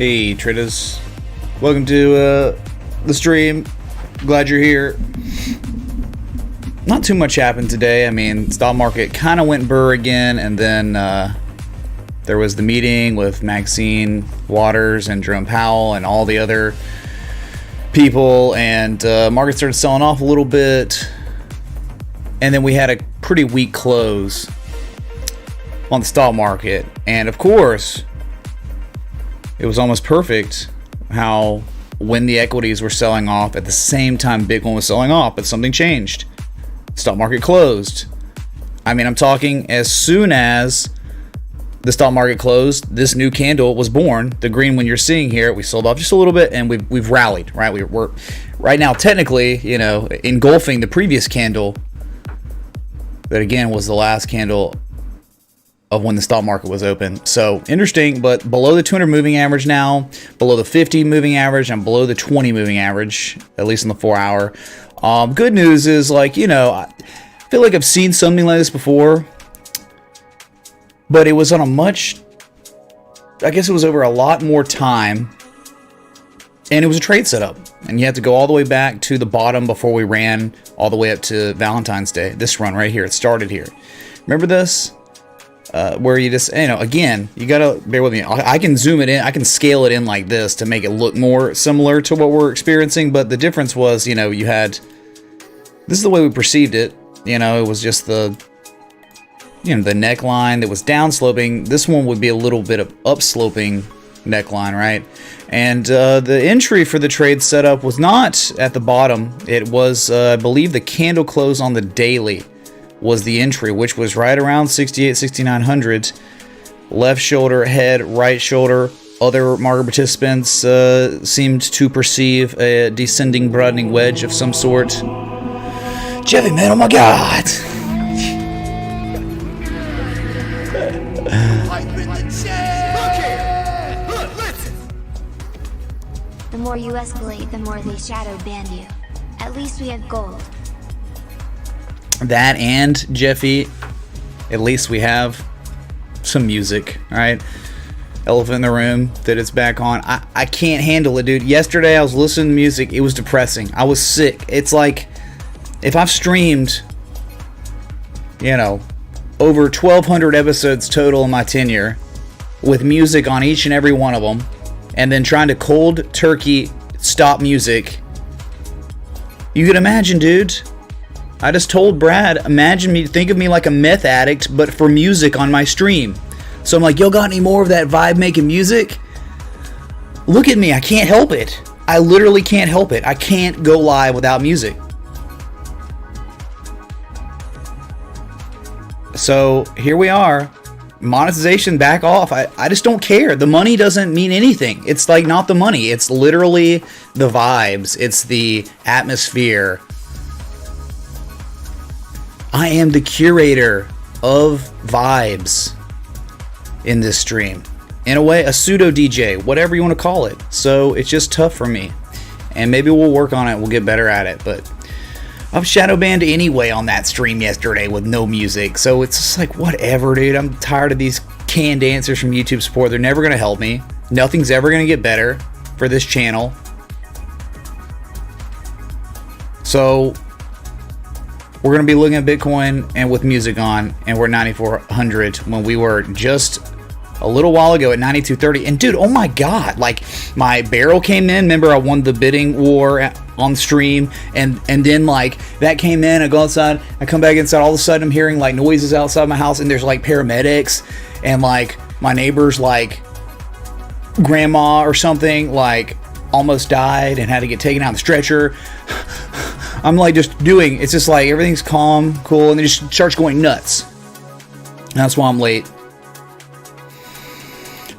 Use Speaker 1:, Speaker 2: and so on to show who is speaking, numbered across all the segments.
Speaker 1: Hey traders, welcome to the stream. Glad you're here. Not too much happened today. I mean, stock market kind of went burr again, and then there was the meeting with Maxine Waters and Jerome Powell and all the other people, and market started selling off a little bit, and then we had a pretty weak close on the stock market. And of course, it was almost perfect how when the equities were selling off at the same time Bitcoin was selling off, but something changed. Stock market closed. I mean, I'm talking as soon as the stock market closed, this new candle was born. The green one you're seeing here, we sold off just a little bit, and we've rallied, right? We're right now technically, you know, engulfing the previous candle that again was the last candle of when the stock market was open. So interesting, but below the 200 moving average now, below the 50 moving average, and below the 20 moving average, at least in the 4 hour. Good news is, like, you know, I feel like I've seen something like this before, but it was on a much, I guess it was over a lot more time, and it was a trade setup, and you had to go all the way back to the bottom before we ran all the way up to Valentine's Day. This run right here, it started here. Remember this? Where you just, you know, again, you gotta bear with me. I can zoom it in, I can scale it in like this to make it look more similar to what we're experiencing, but the difference was, you know, you had, this is the way we perceived it, you know, it was just the, you know, the neckline that was down sloping. This one would be a little bit of upsloping neckline, right? And the entry for the trade setup was not at the bottom. It was, I believe, the candle close on the daily was the entry, which was right around 68, 6900. Left shoulder, head, right shoulder. Other market participants seemed to perceive a descending, broadening wedge of some sort. Jeffy, man, oh my God!
Speaker 2: The more you escalate, the more they shadow ban you. At least we have gold.
Speaker 1: That and, Jeffy, at least we have some music, right? Elephant in the room that it's back on. I can't handle it, dude. Yesterday I was listening to music. It was depressing. I was sick. It's like, if I've streamed, you know, over 1,200 episodes total in my tenure with music on each and every one of them, and then trying to cold turkey stop music, you can imagine, dude. I just told Brad, imagine me, think of me like a meth addict, but for music on my stream. So I'm like, yo, got any more of that vibe making music? Look at me, I can't help it. I literally can't help it. I can't go live without music. So here we are. Monetization back off. I just don't care. The money doesn't mean anything. It's like not the money. It's literally the vibes. It's the atmosphere. I am the curator of vibes in this stream. In a way, a pseudo DJ, whatever you want to call it. So it's just tough for me. And maybe we'll work on it. We'll get better at it. But I'm shadow banned anyway on that stream yesterday with no music. So it's just like, whatever, dude. I'm tired of these canned answers from YouTube support. They're never going to help me. Nothing's ever going to get better for this channel. So we're going to be looking at Bitcoin and with music on, and we're 9,400 when we were just a little while ago at 9,230. And dude, oh my God, like my barrel came in. Remember, I won the bidding war on stream, and then like that came in. I go outside, I come back inside. All of a sudden, I'm hearing like noises outside my house, and there's like paramedics, and like my neighbor's like grandma or something like almost died and had to get taken out on the stretcher. I'm like just doing, it's just like everything's calm, cool, and it just starts going nuts. That's why I'm late.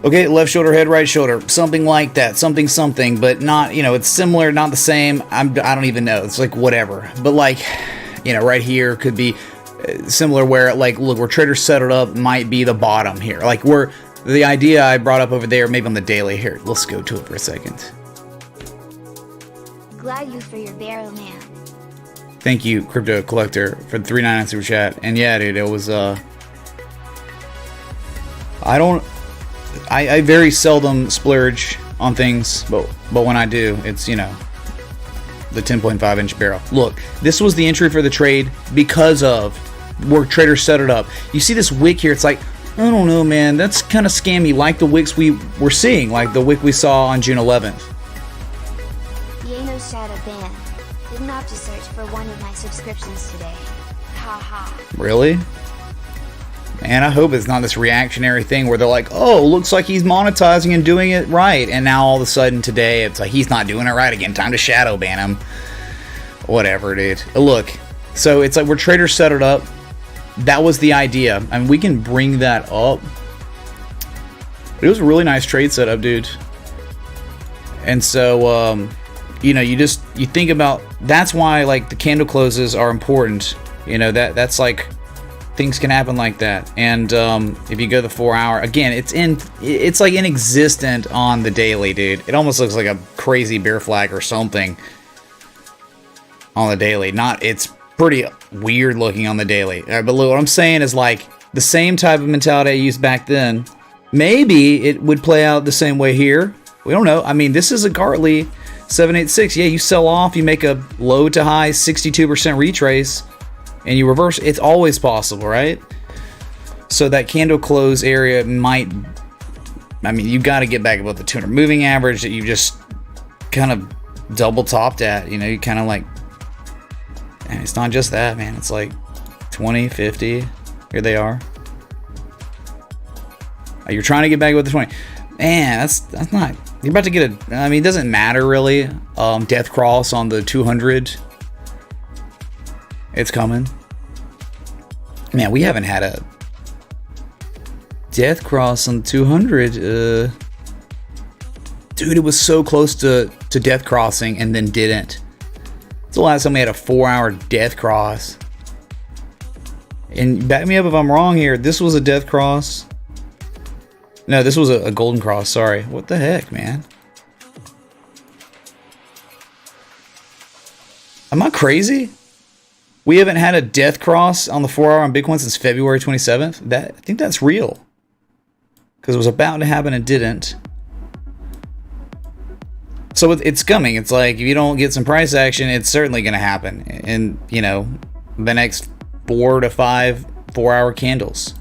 Speaker 1: Okay, left shoulder, head, right shoulder, something like that, something, but not, you know, it's similar, not the same. I don't even know. It's like whatever. But like, you know, right here could be similar where like, look, where traders set it up might be the bottom here. Like where the idea I brought up over there, maybe on the daily here. Let's go to it for a second.
Speaker 2: Glad you for your barrel, man.
Speaker 1: Thank you, Crypto Collector, for the 399 super chat. And yeah, dude, it was I very seldom splurge on things, but when I do, it's, you know, the 10.5 inch barrel. Look, this was the entry for the trade because of where traders set it up. You see this wick here, it's like, I don't know, man, that's kind of scammy, like the wicks we were seeing, like the wick we saw on June 11th.
Speaker 2: Yano shadow ban. Didn't have to search for one of my subscriptions today. Haha.
Speaker 1: Really? Man, I hope it's not this reactionary thing where they're like, oh, looks like he's monetizing and doing it right, and now all of a sudden today it's like he's not doing it right again, time to shadow ban him. Whatever, dude. Look, so it's like where traders set it up, that was the idea. I mean, we can bring that up. It was a really nice trade setup, dude. And so, you know, you think about, that's why, like, the candle closes are important. You know, that's like, things can happen like that. And if you go the 4 hour, again, it's like inexistent on the daily, dude. It almost looks like a crazy bear flag or something on the daily. It's pretty weird looking on the daily. But look, what I'm saying is, like, the same type of mentality I used back then, maybe it would play out the same way here. We don't know. I mean, this is a Gartley 786. Yeah, you sell off, you make a low to high 62% retrace, and you reverse. It's always possible, right? So that candle close area might, I mean, you got to get back above the 200 moving average that you just kind of double topped at. You know, you kind of like, and it's not just that, man. It's like 20, 50. Here they are. You're trying to get back above the 20. Man, that's not. You're about to get a. I mean, it doesn't matter really. Death cross on the 200. It's coming. Man, we haven't had a death cross on 200. Dude, it was so close to death crossing and then didn't. It's the last time we had a 4 hour death cross. And back me up if I'm wrong here. This was a death cross. No, this was a golden cross. Sorry. What the heck, man? Am I crazy? We haven't had a death cross on the 4 hour on Bitcoin since February 27th. I think that's real. Because it was about to happen and didn't. So it's coming. It's like, if you don't get some price action, it's certainly going to happen. In, you know, the next 4 to 5 4 hour candles.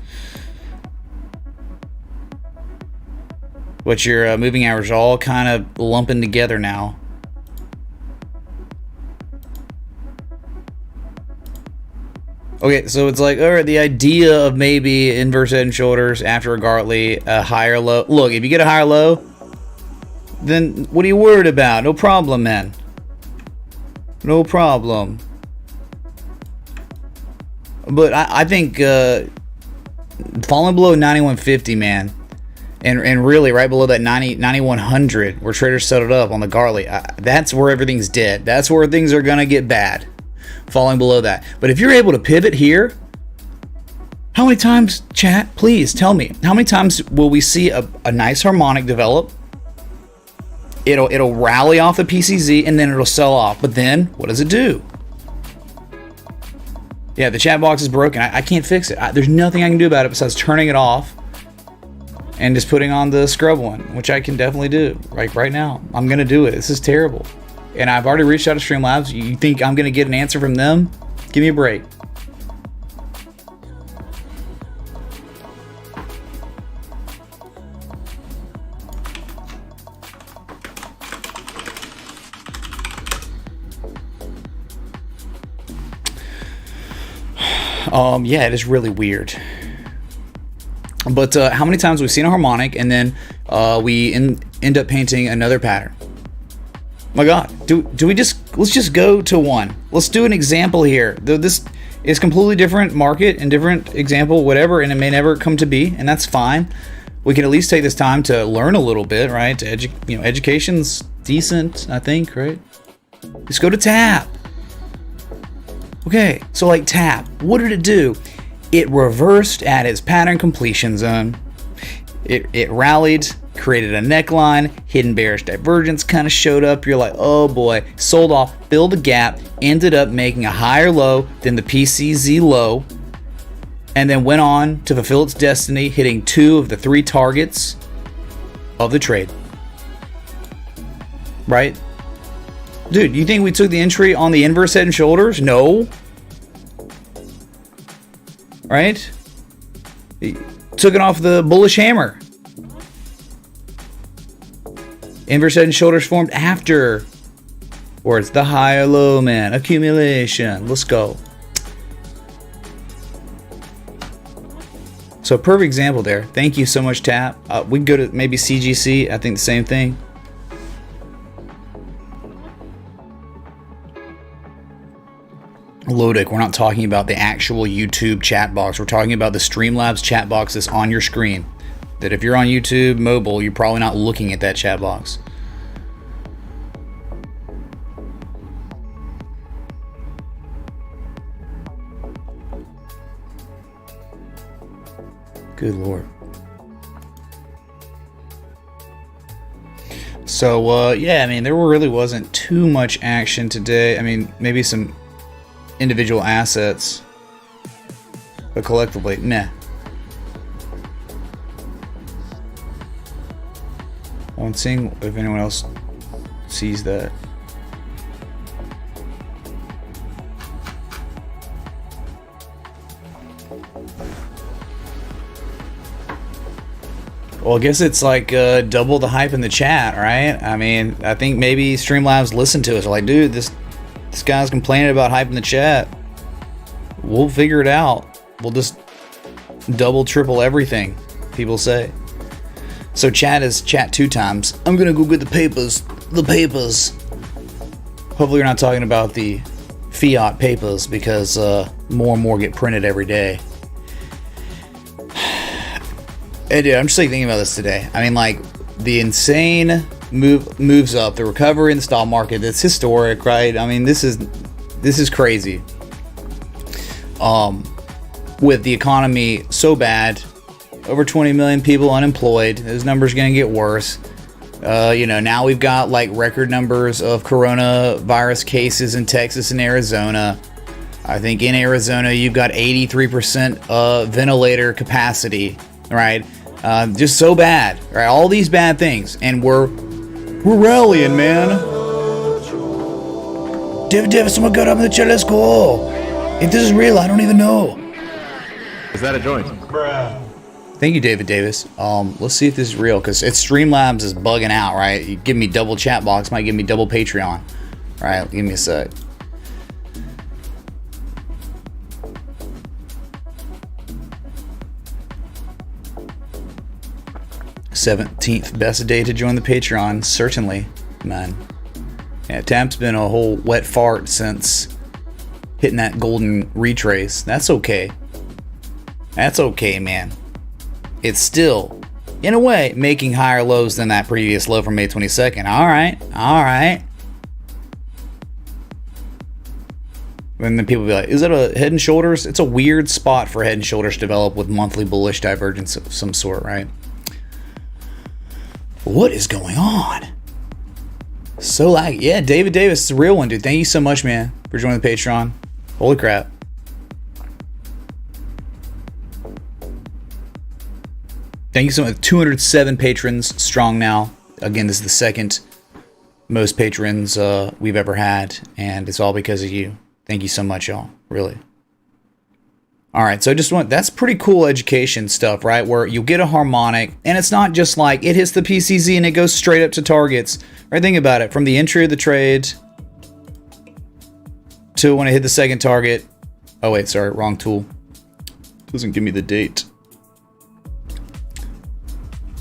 Speaker 1: What your moving average all kind of lumping together now. Okay, so it's like, all right, the idea of maybe inverse head and shoulders after a Gartley, a higher low. Look, if you get a higher low, then what are you worried about? No problem, man. No problem. But I think falling below 9150, man, and really right below that 9100 where traders set it up on the Gartley, that's where everything's dead. That's where things are gonna get bad. Falling below that. But if you're able to pivot here, how many times, chat, please tell me, how many times will we see a nice harmonic develop? It'll rally off the PCZ and then it'll sell off. But then what does it do? Yeah, the chat box is broken. I can't fix it. There's nothing I can do about it besides turning it off and just putting on the scrub one, which I can definitely do right now. I'm gonna do it. This is terrible. And I've already reached out to Streamlabs. You think I'm going to get an answer from them? Give me a break. Yeah, it is really weird. But how many times we've seen a harmonic and then we end up painting another pattern? My God, let's just go to one. Let's do an example here. This is completely different market and different example, whatever, and it may never come to be, and that's fine. We can at least take this time to learn a little bit, right? Education's decent, I think, right? Let's go to tap. Okay, so like tap, what did it do? It reversed at its pattern completion zone. It rallied, created a neckline, hidden bearish divergence kind of showed up. You're like, oh boy, sold off, filled the gap, ended up making a higher low than the PCZ low, and then went on to fulfill its destiny, hitting 2 of the 3 targets of the trade. right? Dude, you think we took the entry on the inverse head and shoulders? No. Right? Took it off the bullish hammer. Inverse head and shoulders formed after. Or it's the high or low, man. Accumulation. Let's go. So perfect example there. Thank you so much, Tap. We can go to maybe CGC. I think the same thing. Lodic, we're not talking about the actual YouTube chat box. We're talking about the Streamlabs chat box that's on your screen. That if you're on YouTube mobile, you're probably not looking at that chat box. Good Lord. So, yeah, I mean, there really wasn't too much action today. I mean, maybe some individual assets, but collectively, meh. I'm seeing if anyone else sees that. Well, I guess it's like double the hype in the chat, right? I mean, I think maybe Streamlabs listened to us. Like, dude, this guy's complaining about hype in the chat. We'll figure it out. We'll just double, triple everything, people say. So chat is chat 2 times. I'm gonna go get the papers. The papers. Hopefully you're not talking about the fiat papers, because more and more get printed every day. Hey, dude, I'm just like thinking about this today. I mean, like, the insane moves up, the recovery in the stock market, it's historic, right? I mean, this is crazy. With the economy so bad, over 20 million people unemployed, those numbers are gonna get worse. You know, now we've got like record numbers of coronavirus cases in Texas and Arizona. I think in Arizona you've got 83% ventilator capacity, right? Just so bad, right? All these bad things, and we're rallying, man. David, someone got up in the chat. Let's go. If this is real, I don't even know.
Speaker 3: Is that a joint?
Speaker 1: Thank you, David Davis. Let's see if this is real, because it's Streamlabs is bugging out, right? You give me double chat box, might give me double Patreon. Right, give me a sec. $17th best day to join the Patreon, certainly, man. Yeah, Tap's been a whole wet fart since hitting that golden retrace. That's okay. That's okay, man. It's still, in a way, making higher lows than that previous low from May 22nd. All right. And then people be like, is it a head and shoulders? It's a weird spot for head and shoulders to develop with monthly bullish divergence of some sort, right? What is going on? So like, yeah, David Davis, it's a real one, dude. Thank you so much, man, for joining the Patreon. Holy crap. Thank you so much. 207 patrons strong now. Again, this is the second most patrons we've ever had, and it's all because of you. Thank you so much, y'all. Really. All right, so I just want, that's pretty cool education stuff, right? Where you'll get a harmonic, and it's not just like it hits the PCZ and it goes straight up to targets. Right? Think about it. From the entry of the trade to when it hit the second target. Oh wait, sorry, wrong tool. Doesn't give me the date.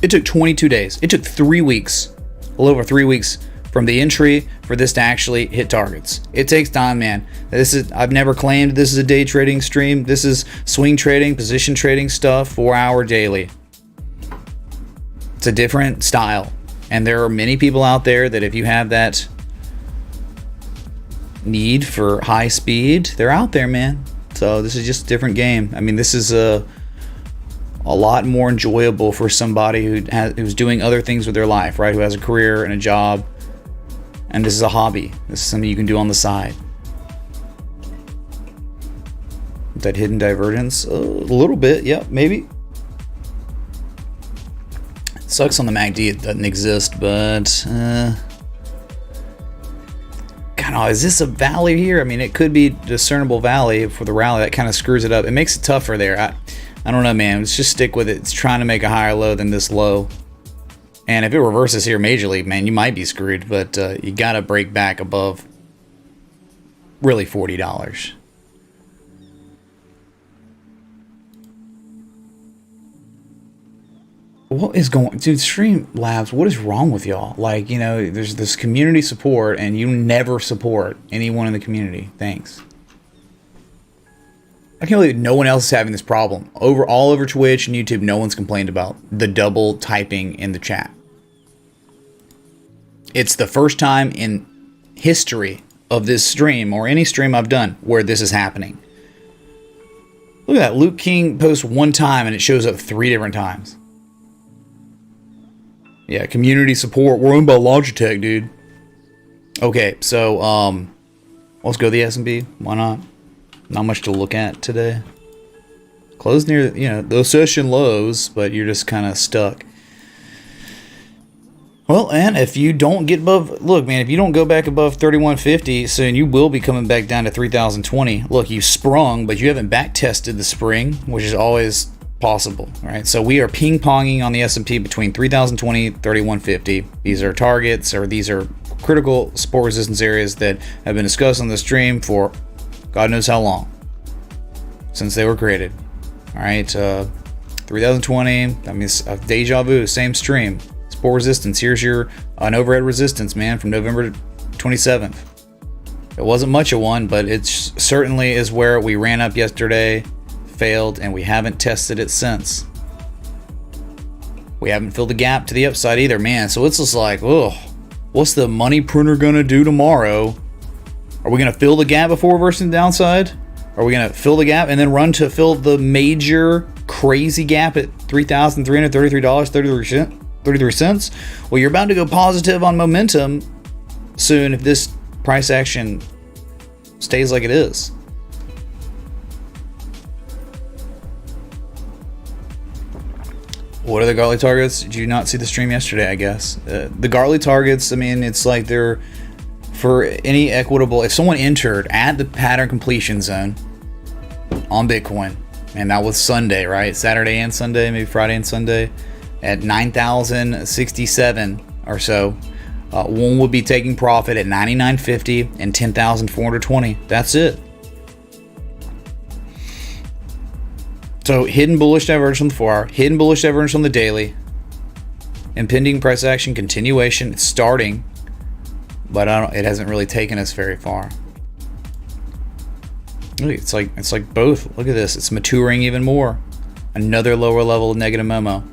Speaker 1: It took 22 days. It took 3 weeks, a little over 3 weeks from the entry for this to actually hit targets. It takes time, man. I've never claimed this is a day trading stream. This is swing trading, position trading stuff, 4-hour daily. It's a different style. And there are many people out there that if you have that need for high speed, they're out there, man. So this is just a different game. I mean, this is a lot more enjoyable for somebody who's doing other things with their life, right? Who has a career and a job. And this is a hobby. This is something you can do on the side. That hidden divergence? A little bit, yeah, maybe. It sucks on the MACD it doesn't exist, but don't know, is this a valley here? I mean, it could be discernible valley for the rally. That kind of screws it up. It makes it tougher there. I don't know, man. Let's just stick with it. It's trying to make a higher low than this low. And if it reverses here majorly, man, you might be screwed. But you got to break back above really $40. What is going... Dude, Streamlabs, what is wrong with y'all? Like, you know, there's this community support, and you never support anyone in the community. Thanks. I can't believe no one else is having this problem. All over Twitch and YouTube, no one's complained about the double typing in the chat. It's the first time in history of this stream, or any stream I've done, where this is happening. Look at that. Luke King posts one time, and it shows up 3 different times. Yeah, community support. We're owned by Logitech, dude. Okay, so let's go to the S&P. Why not? Not much to look at today. Close near, you know, those session lows, but you're just kind of stuck. Well, and if you don't get above, look, man, if you don't go back above 3150, soon you will be coming back down to 3020. Look, you sprung, but you haven't back tested the spring, which is always possible, right? So we are ping-ponging on the S&P between 3020 and 3150. These are targets, or these are critical support resistance areas that have been discussed on the stream for God knows how long, since they were created. All right, 3020, I mean, deja vu, same stream. Support resistance, here's your an overhead resistance, man, from November 27th. It wasn't much of one, but it certainly is where we ran up yesterday, failed, and we haven't tested it since. We haven't filled the gap to the upside either, man. So it's just like, oh, what's the money printer gonna do tomorrow? Are we gonna fill the gap before reversing the downside? Are we gonna fill the gap and then run to fill the major crazy gap at $3,333.33? Well, you're about to go positive on momentum soon if this price action stays like it is. What are the Gartley targets? Did you not see the stream yesterday, I guess? The Gartley targets, I mean, it's like they're for any equitable... If someone entered at the pattern completion zone on Bitcoin, and that was Sunday, right? Saturday and Sunday, maybe Friday and Sunday, at 9,067 or so, one would be taking profit at 9,950 and 10,420. That's it. So hidden bullish divergence on the 4 hour, hidden bullish divergence on the daily, impending price action continuation. It's starting, but it hasn't really taken us very far. Look, it's like both. Look at this. It's maturing even more. Another lower level of negative memo.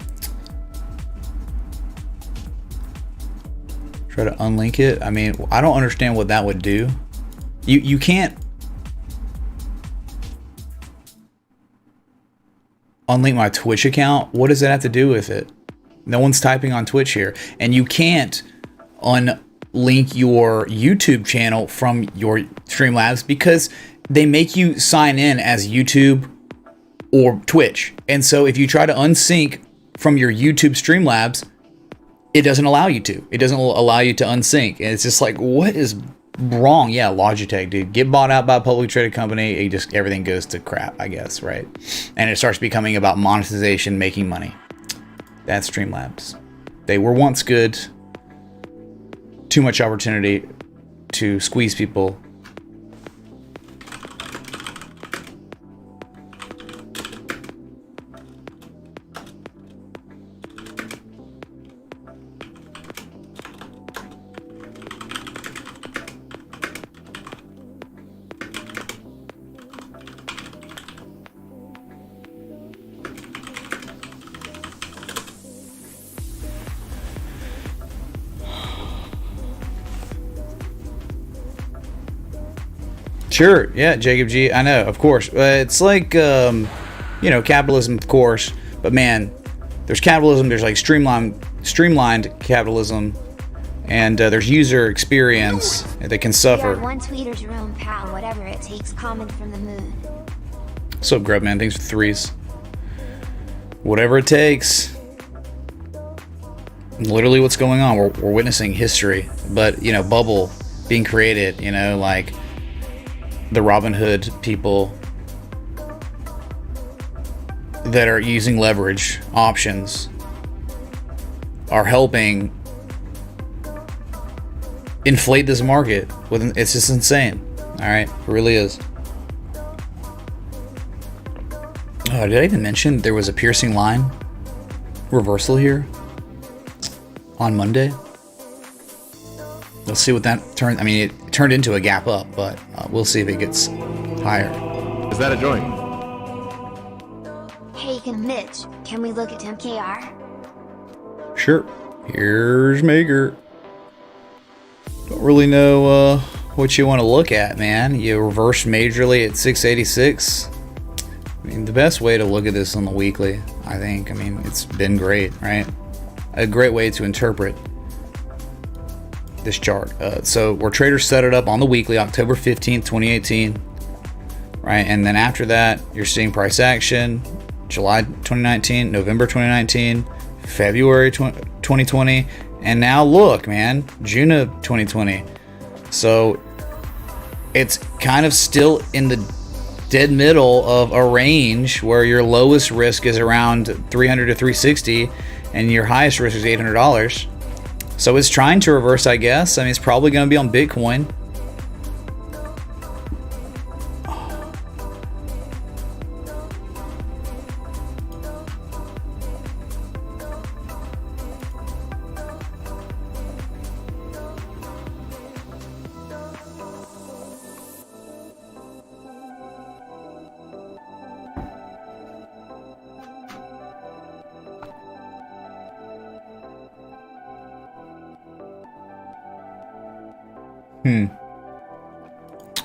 Speaker 1: Try to unlink it. I mean, I don't understand what that would do. You can't unlink my Twitch account. What does that have to do with it? No one's typing on Twitch here. And you can't unlink your YouTube channel from your Streamlabs because they make you sign in as YouTube or Twitch. And so if you try to unsync from your YouTube Streamlabs, it doesn't allow you to. It doesn't allow you to unsync. And it's just like, what is wrong? Yeah, Logitech, dude. Get bought out by a publicly traded company, everything goes to crap, I guess, right? And it starts becoming about monetization, making money. That's Streamlabs. They were once good. Too much opportunity to squeeze people. Sure, yeah, Jacob G. I know, of course. It's like, you know, capitalism, of course. But man, there's capitalism. There's like streamlined capitalism, and there's user experience that can suffer.
Speaker 2: We are one tweeter, Jerome Powell. Whatever it takes. Comment from the moon.
Speaker 1: What's up, Grub Man? Thanks for 3s. Whatever it takes. Literally, what's going on? We're witnessing history, but you know, bubble being created, you know, like the Robinhood people that are using leverage options are helping inflate this market. It's just insane. All right, it really is. Oh, did I even mention there was a piercing line reversal here on Monday? Let's see what that turned. I mean, it turned into a gap up, but we'll see if it gets higher.
Speaker 3: Is that a joint?
Speaker 2: Hey, Mitch, can we look at MKR?
Speaker 1: Sure. Here's Maker. Don't really know what you want to look at, man. You reversed majorly at 686. I mean, the best way to look at this on the weekly, I think. I mean, it's been great, right? A great way to interpret this chart. So where traders set it up on the weekly, October 15th, 2018, right? And then after that, you're seeing price action, July 2019, November 2019, February 2020, and now look, man, June of 2020. So it's kind of still in the dead middle of a range where your lowest risk is around 300 to 360 and your highest risk is $800. So it's trying to reverse, I guess. I mean, it's probably going to be on Bitcoin.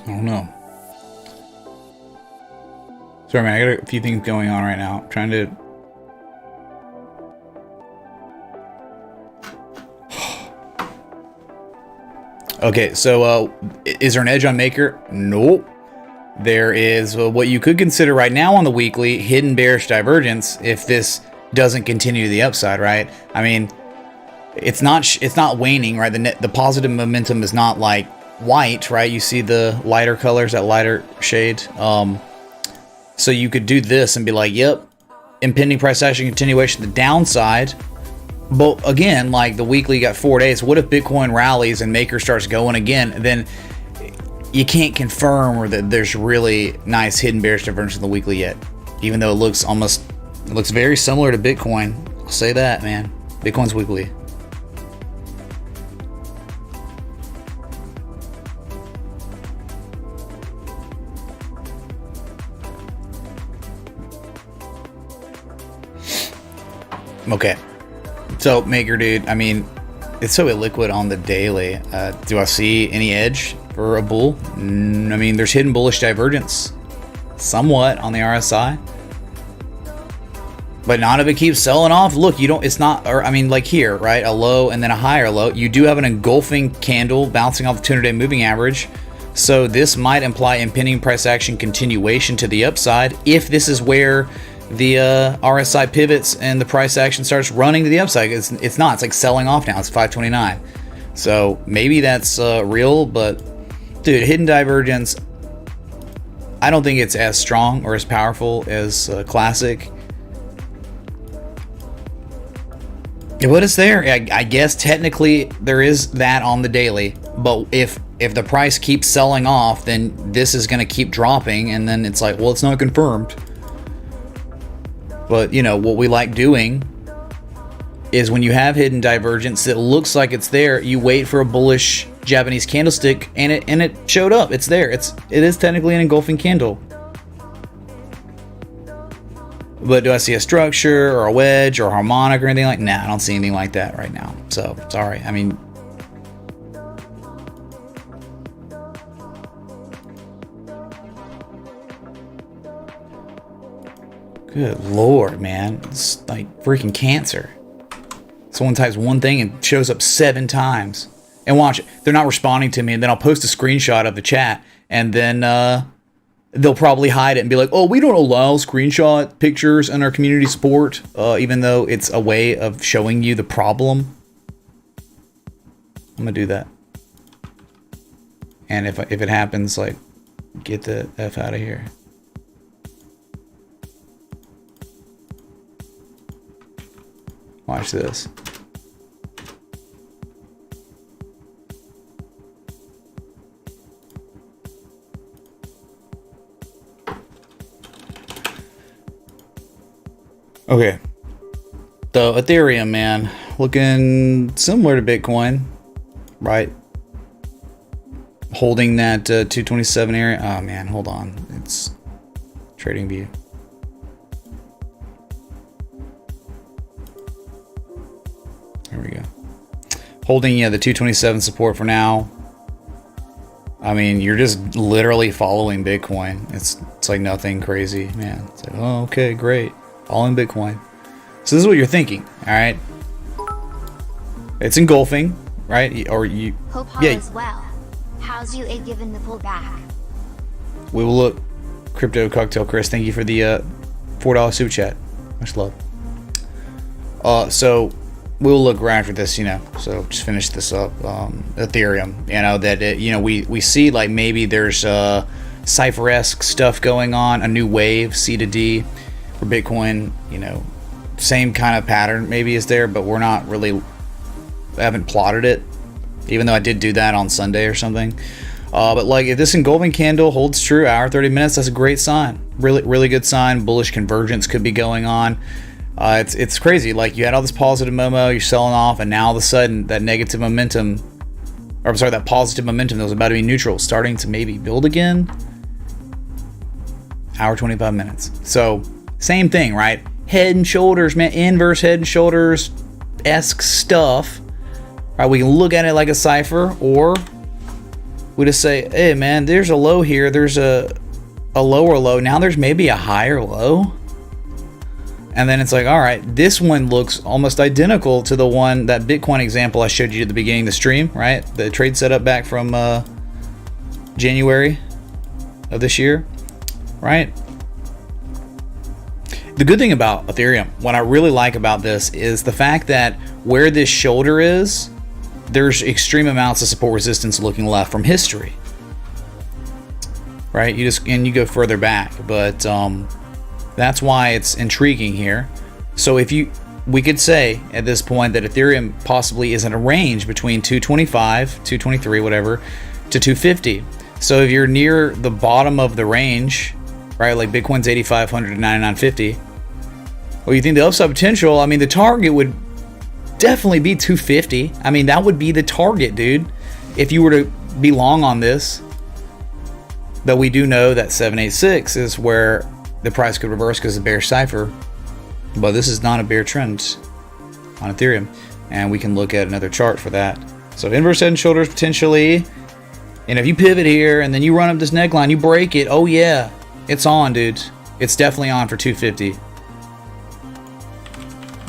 Speaker 1: I don't know. Sorry, man. I got a few things going on right now. I'm trying to. Okay, so is there an edge on Maker? Nope. There is what you could consider right now on the weekly hidden bearish divergence if this doesn't continue to the upside, right? I mean, it's not waning, right? The positive momentum is not like white, right? You see the lighter colors, that lighter shade. So you could do this and be like, yep, impending price action continuation to the downside. But again, like the weekly got 4 days. What if Bitcoin rallies and Maker starts going again? Then you can't confirm that there's really nice hidden bearish divergence in the weekly yet, even though it looks very similar to Bitcoin. I'll say that, man. Bitcoin's weekly. Okay, so Maker, dude, I mean, it's so illiquid on the daily. Do I see any edge for a bull? I mean, there's hidden bullish divergence somewhat on the RSI, but not if it keeps selling off. Look, you don't, it's not, or I mean, like here, right? A low and then a higher low. You do have an engulfing candle bouncing off the 200-day moving average. So this might imply impending price action continuation to the upside if this is where the RSI pivots and the price action starts running to the upside. It's not. It's like selling off now. It's 529. So maybe that's real, but dude, hidden divergence, I don't think it's as strong or as powerful as classic. But it's there. I guess technically there is that on the daily. But if the price keeps selling off, then this is going to keep dropping, and then it's like, well, it's not confirmed. But, you know, what we like doing is when you have hidden divergence that looks like it's there, you wait for a bullish Japanese candlestick, and it showed up. It's there. It is technically an engulfing candle. But do I see a structure or a wedge or a harmonic or anything like? Nah, I don't see anything like that right now. So, sorry. I mean, good Lord, man. It's like freaking cancer. Someone types one thing and shows up 7 times. And watch it. They're not responding to me. And then I'll post a screenshot of the chat. And then they'll probably hide it and be like, oh, we don't allow screenshot pictures in our community support. Even though it's a way of showing you the problem. I'm going to do that. And if it happens, like, get the F out of here. Watch this. Okay. So Ethereum, man, looking similar to Bitcoin, right? Holding that 227 area. Oh man, hold on. It's trading view. There we go. Holding, yeah, the 227 support for now. I mean, you're just literally following Bitcoin. It's like nothing crazy, man. It's like, oh, okay, great. Following Bitcoin. So this is what you're thinking, all right? It's engulfing, right? Or you,
Speaker 2: Hope all is well. How's you given the pullback?
Speaker 1: We will look. Crypto Cocktail Chris, thank you for the $4 super chat. Much love. So we'll look right after this, you know. So just finish this up. Ethereum, you know, that it, you know, we see like maybe there's cipher-esque stuff going on, a new wave, C to D for Bitcoin, you know, same kind of pattern maybe is there, but we're not really, haven't plotted it, even though I did do that on Sunday or something. But like if this engulfing candle holds true, hour 30 minutes, that's a great sign. Really good sign. Bullish convergence could be going on. It's crazy. Like you had all this positive momo, you're selling off, and now all of a sudden that negative momentum, or I'm sorry, that positive momentum that was about to be neutral, starting to maybe build again. Hour 25 minutes. So same thing, right? Head and shoulders, man. Inverse head and shoulders esque stuff. Right? We can look at it like a cipher, or we just say, hey man, there's a low here, there's a lower low, now there's maybe a higher low. And then it's like, all right, this one looks almost identical to the one, that Bitcoin example I showed you at the beginning of the stream, right? The trade setup back from January of this year, right? The good thing about Ethereum, what I really like about this is the fact that where this shoulder is, there's extreme amounts of support resistance looking left from history, right? You go further back, but that's why it's intriguing here. So we could say at this point that Ethereum possibly is in a range between 225, 223, whatever, to 250. So if you're near the bottom of the range, right, like Bitcoin's 8,500 to 9,950, well, you think the upside potential, I mean, the target would definitely be 250. I mean, that would be the target, dude, if you were to be long on this. But we do know that 786 is where the price could reverse because of bear cipher. But this is not a bear trend on Ethereum, and we can look at another chart for that. So inverse head and shoulders potentially, and if you pivot here and then you run up this neckline, you break it, oh yeah, it's on, dude. It's definitely on for 250.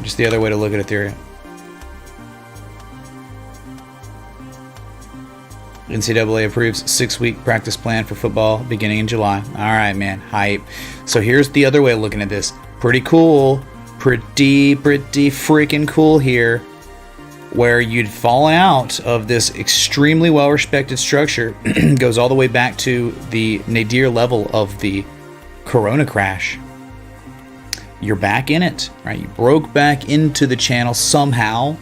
Speaker 1: Just the other way to look at Ethereum. NCAA approves 6-week practice plan for football beginning in July. All right, man, hype. So here's the other way of looking at this. Pretty cool, pretty freaking cool here, where you'd fallen out of this extremely well-respected structure. Goes all the way back to the nadir level of the Corona crash. You're back in it, right? You broke back into the channel somehow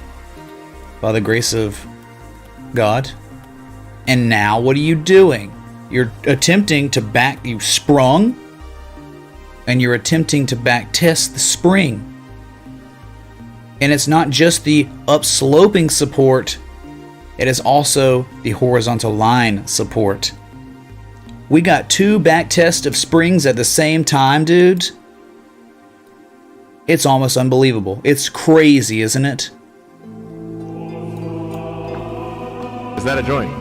Speaker 1: by the grace of God. And now what are you doing? You're attempting to you sprung, and you're attempting to back test the spring. And it's not just the upsloping support, it is also the horizontal line support. We got 2 back tests of springs at the same time, dudes. It's almost unbelievable. It's crazy, isn't it?
Speaker 3: Is that a joint?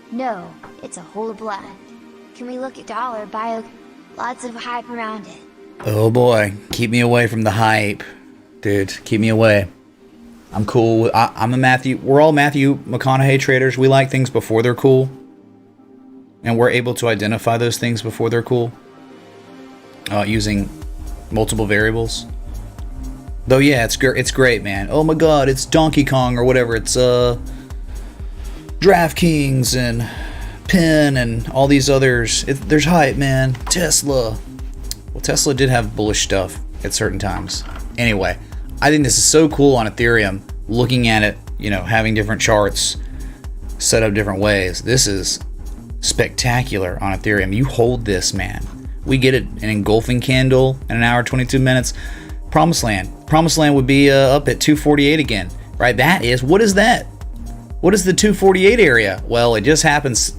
Speaker 2: No, it's a whole blood. Can we look at dollar bio? Lots of hype around it.
Speaker 1: Oh boy, keep me away from the hype. Dude, keep me away. I'm cool. I'm a Matthew. We're all Matthew McConaughey traders. We like things before they're cool. And we're able to identify those things before they're cool. Using multiple variables. Though yeah, it's great, man. Oh my god, it's Donkey Kong or whatever. It's DraftKings and Penn and all these others. There's hype, man. Tesla. Well, Tesla did have bullish stuff at certain times. Anyway, I think this is so cool on Ethereum, looking at it, you know, having different charts set up different ways. This is spectacular on Ethereum. You hold this, man. We get it, an engulfing candle in an hour, 22 minutes. Promised Land. Promised Land would be up at 248 again, right? That is, what is that? What is the 248 area? Well, it just happens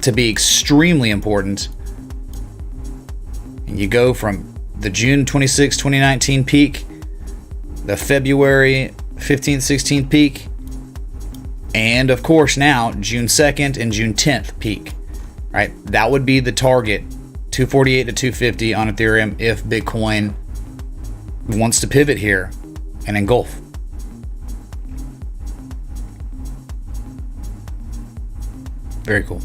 Speaker 1: to be extremely important. And you go from the June 26, 2019 peak, the February 15th, 16th peak, and of course now June 2nd and June 10th peak, right? That would be the target, 248 to 250 on Ethereum if Bitcoin wants to pivot here and engulf. Very cool.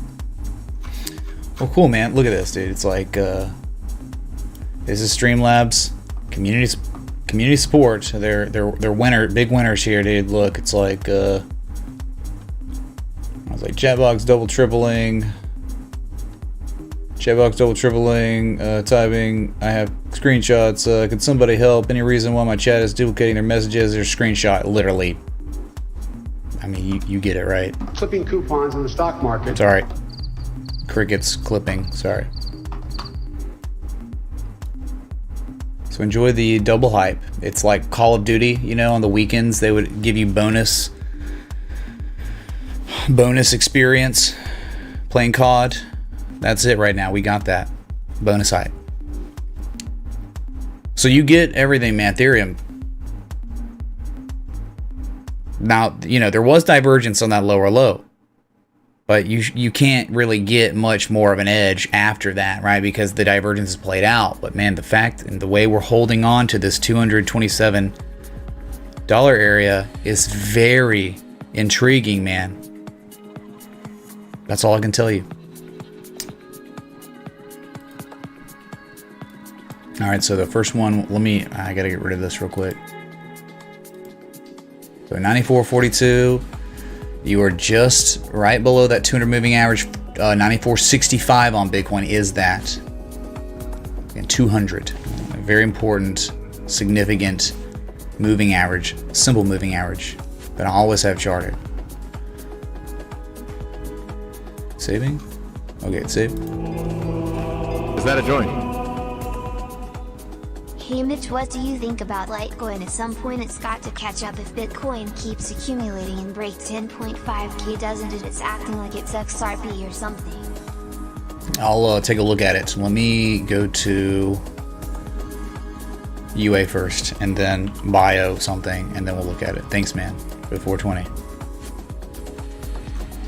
Speaker 1: Well, cool, man. Look at this, dude. It's like this is Streamlabs community support. They're big winners here, dude. Look, it's like I was like chatbox double tripling, typing. I have screenshots. Could somebody help? Any reason why my chat is duplicating their messages? There's screenshot, literally. I mean, you get it, right?
Speaker 4: Clipping coupons in the stock market.
Speaker 1: It's all right. Crickets clipping. Sorry. So enjoy the double hype. It's like Call of Duty, you know, on the weekends they would give you bonus experience playing COD. That's it right now. We got that. Bonus hype. So you get everything, man. Ethereum. Now, you know, there was divergence on that lower low. But you can't really get much more of an edge after that, right? Because the divergence is played out. But man, the fact and the way we're holding on to this $227 area is very intriguing, man. That's all I can tell you. All right, so the first one, I gotta get rid of this real quick. So 94.42. You are just right below that 200 moving average. 94.65 on Bitcoin is that. And 200. A very important, significant moving average, simple moving average that I always have charted. Saving? Okay, it's saved.
Speaker 3: Is that a joint?
Speaker 2: Hey Mitch, what do you think about Litecoin? At some point it's got to catch up if Bitcoin keeps accumulating and breaks 10.5k, doesn't it? It's acting like it's XRP or something.
Speaker 1: I'll take a look at it. Let me go to UA first and then bio something and then we'll look at it. Thanks, man. For 420.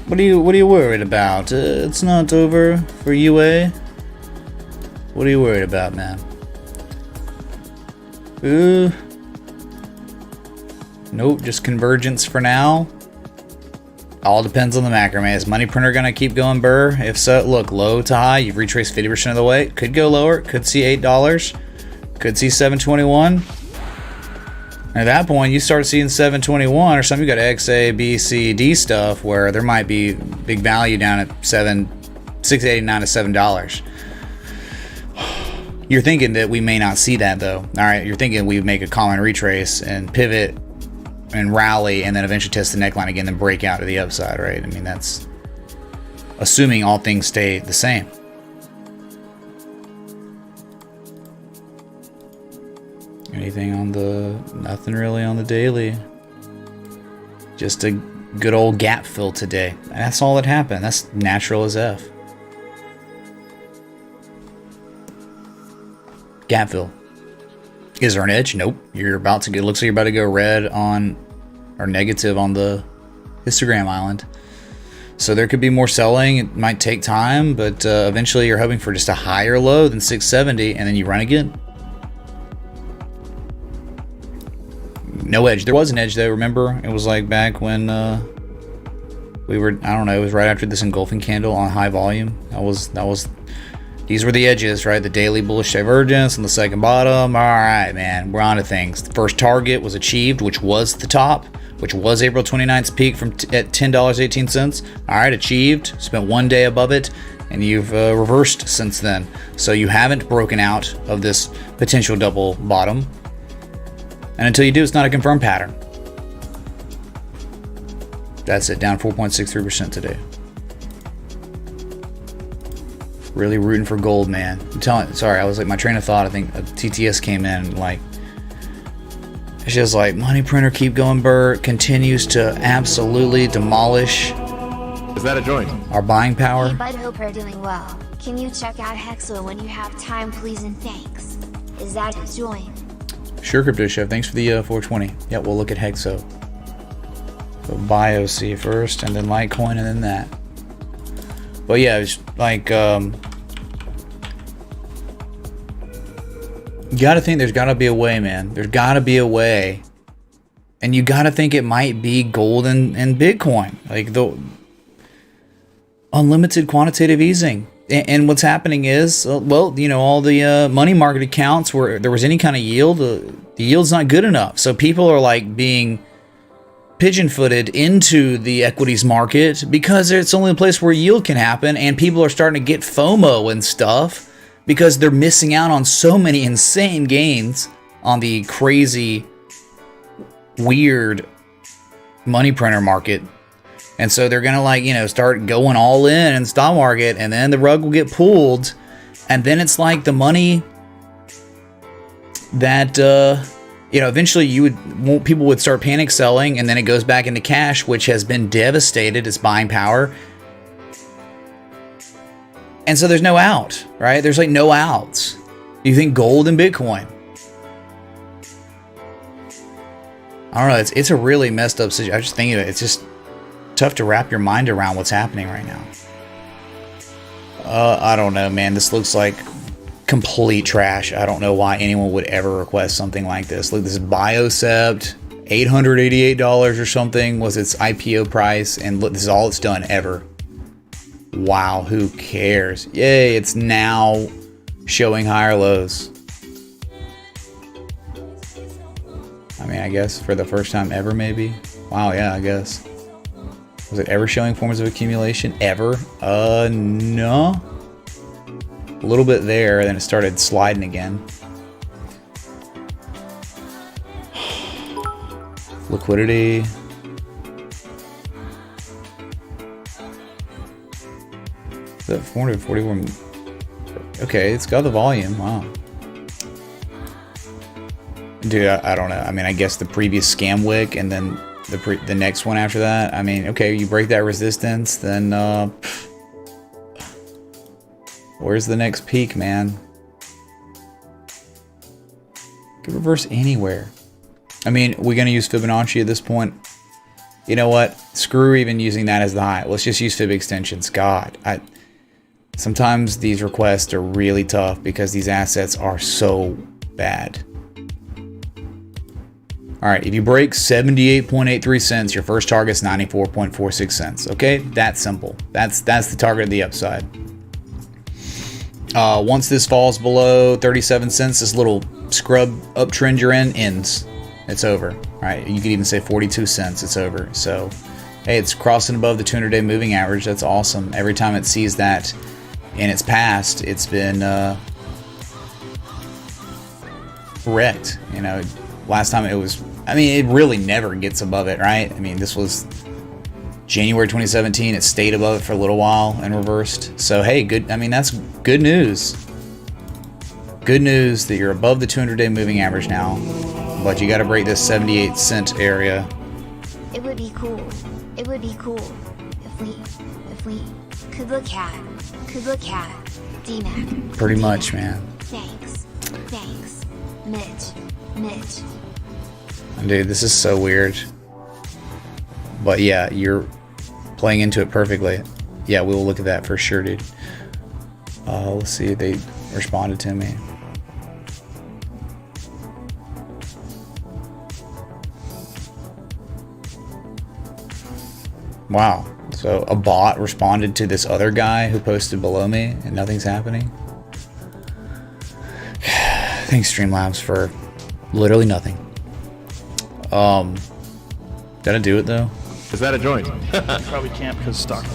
Speaker 1: What are you worried about? It's not over for UA. What are you worried about, man? Nope, just convergence for now. All depends on the macro, man. Is money printer gonna keep going burr? If so, look, low to high, you've retraced 50% of the way. Could go lower, could see $8, could see 721. At that point, you start seeing 721 or something. You got X, A, B, C, D stuff where there might be big value down at $6.89 to $7. You're thinking that we may not see that though. All right, you're thinking we make a common retrace and pivot and rally and then eventually test the neckline again, then break out to the upside, right? I mean, that's assuming all things stay the same. Anything on nothing really on the daily. Just a good old gap fill today. And that's all that happened. That's natural as F. Gap fill. Is there an edge? Nope. You're about to get, looks like you're about to go red on, or negative on the histogram island. So there could be more selling. It might take time, but eventually you're hoping for just a higher low than 670 and then you run again. No edge. There was an edge though, remember? It was like back when we were, I don't know, it was right after this engulfing candle on high volume. That was these were the edges, right? The daily bullish divergence and the second bottom. All right, man, we're on to things. The first target was achieved, which was the top, which was April 29th's peak at $10.18. All right, achieved. Spent one day above it, and you've reversed since then. So you haven't broken out of this potential double bottom. And until you do, it's not a confirmed pattern. That's it, down 4.63% today. Really rooting for gold, man. I'm telling you, sorry, I was like, my train of thought, I think TTS came in, like, it's just like, money printer, keep going, Bert, continues to absolutely demolish.
Speaker 3: Is that a joint?
Speaker 1: Our buying power.
Speaker 2: Hey bud, hope you're doing well. Can you check out Hexo when you have time, please and thanks. Is that a join?
Speaker 1: Sure, Crypto Chef, thanks for the 420. Yeah, we'll look at Hexo. So BioC first, and then Litecoin, and then that. But yeah, it's like, you gotta think there's gotta be a way, man. There's gotta be a way. And you gotta think it might be gold and Bitcoin. Like the unlimited quantitative easing. And what's happening is, well, you know, all the money market accounts where there was any kind of yield, the yield's not good enough. So people are like being pigeon-footed into the equities market because it's only a place where yield can happen, and people are starting to get FOMO and stuff because they're missing out on so many insane gains on the crazy, weird money printer market. And so they're gonna, like, you know, start going all in stock market, and then the rug will get pulled, and then it's like the money that you know, eventually people would start panic selling, and then it goes back into cash, which has been devastated its buying power. And so there's no out, right? There's like no outs. You think gold and Bitcoin. I don't know. It's a really messed up situation. I was just thinking of it. It's just tough to wrap your mind around what's happening right now. I don't know, man. This looks like complete trash. I don't know why anyone would ever request something like this. Look, this is Biocept, $888 or something was its IPO price, and look, this is all it's done ever. Wow, who cares? Yay, it's now showing higher lows. I mean, I guess for the first time ever, maybe. Wow, yeah, I guess. Was it ever showing forms of accumulation? Ever? No. A little bit there, then it started sliding again. Liquidity. The 441. Okay, it's got the volume. Wow. Dude, I don't know. I mean, I guess the previous scam wick and then the next one after that. I mean, okay, you break that resistance, then where's the next peak, man? Could reverse anywhere. I mean, we're gonna use Fibonacci at this point. You know what? Screw even using that as the high. Let's just use Fib extensions. God, sometimes these requests are really tough because these assets are so bad. All right, if you break 78.83 cents, your first target's 94.46 cents. Okay, that's simple. That's the target of the upside. Once this falls below 37 cents, this little scrub uptrend you're in ends. It's over. All right, you could even say 42 cents. It's over. So, hey, it's crossing above the 200-day moving average. That's awesome. Every time it sees that in its past, it's been wrecked. You know, last time it was. I mean, it really never gets above it, right? I mean, this was January 2017. It stayed above it for a little while and reversed. So, hey, good. I mean, that's good news. Good news that you're above the 200-day moving average now, but you got to break this 78-cent area.
Speaker 2: It would be cool. It would be cool if we could look at DMAC.
Speaker 1: Pretty much, man.
Speaker 2: Thanks, Mitch.
Speaker 1: Dude, this is so weird. But yeah, you're playing into it perfectly. Yeah, we will look at that for sure, dude. Let's see if they responded to me. Wow. So a bot responded to this other guy who posted below me and nothing's happening. Thanks, Streamlabs, for literally nothing. Did I do it though?
Speaker 3: Is that a joint?
Speaker 5: Probably can't because stock.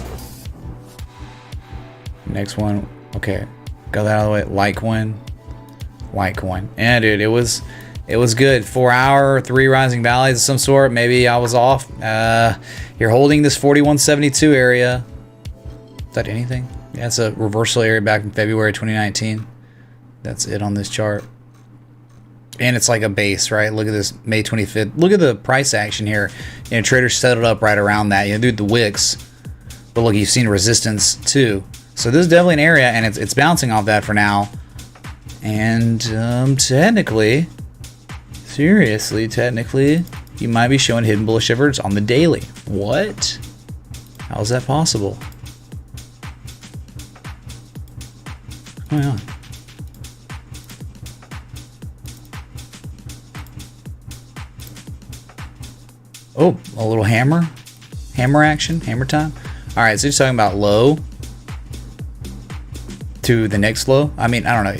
Speaker 1: Next one. Okay. Got that out of the way. Litecoin. Yeah, dude, it was good. 4 hour, 3 rising valleys of some sort. Maybe I was off. You're holding this 4172 area. Is that anything? Yeah, it's a reversal area back in February 2019. That's it on this chart. And it's like a base, right? Look at this May 25th. Look at the price action here. You know, traders settled up right around that. You know, dude, the wicks. But look, you've seen resistance too. So this is definitely an area, and it's bouncing off that for now. And technically, seriously, you might be showing hidden bullish efforts on the daily. What? How is that possible? What's going on? Oh, a little hammer action, hammer time. All right, so you're talking about low to the next low. I mean, I don't know.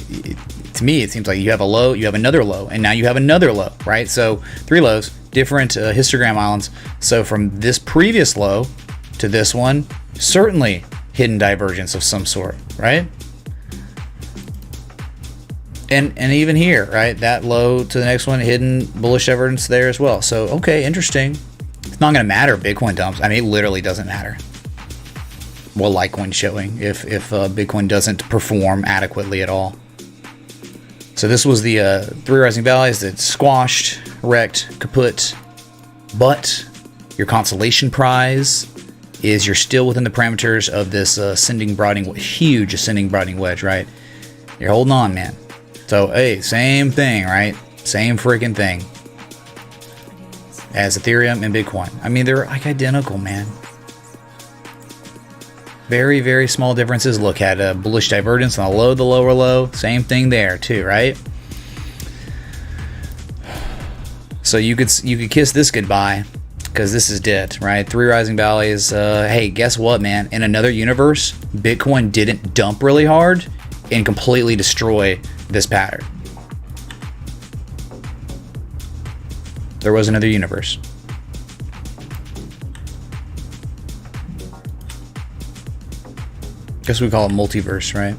Speaker 1: To me, it seems like you have a low, you have another low, and now you have another low, right? So 3 lows, different histogram islands. So from this previous low to this one, certainly hidden divergence of some sort, right? And even here, right? That low to the next one, hidden bullish evidence there as well. So, okay, interesting. It's not going to matter if Bitcoin dumps. I mean, it literally doesn't matter what Litecoin's showing if Bitcoin doesn't perform adequately at all. So this was the 3 rising valleys that squashed, wrecked, kaput. But your consolation prize is you're still within the parameters of this huge ascending broadening wedge, right? You're holding on, man. So, hey, same thing, right? Same freaking thing as Ethereum and Bitcoin. I mean, they're like identical, man. Very, very small differences. Look at a bullish divergence on the low, the lower low. Same thing there too, right? So you could kiss this goodbye because this is dead, right? 3 rising valleys. Hey, guess what, man? In another universe, Bitcoin didn't dump really hard and completely destroy this pattern. There was another universe. Guess we call it multiverse, right?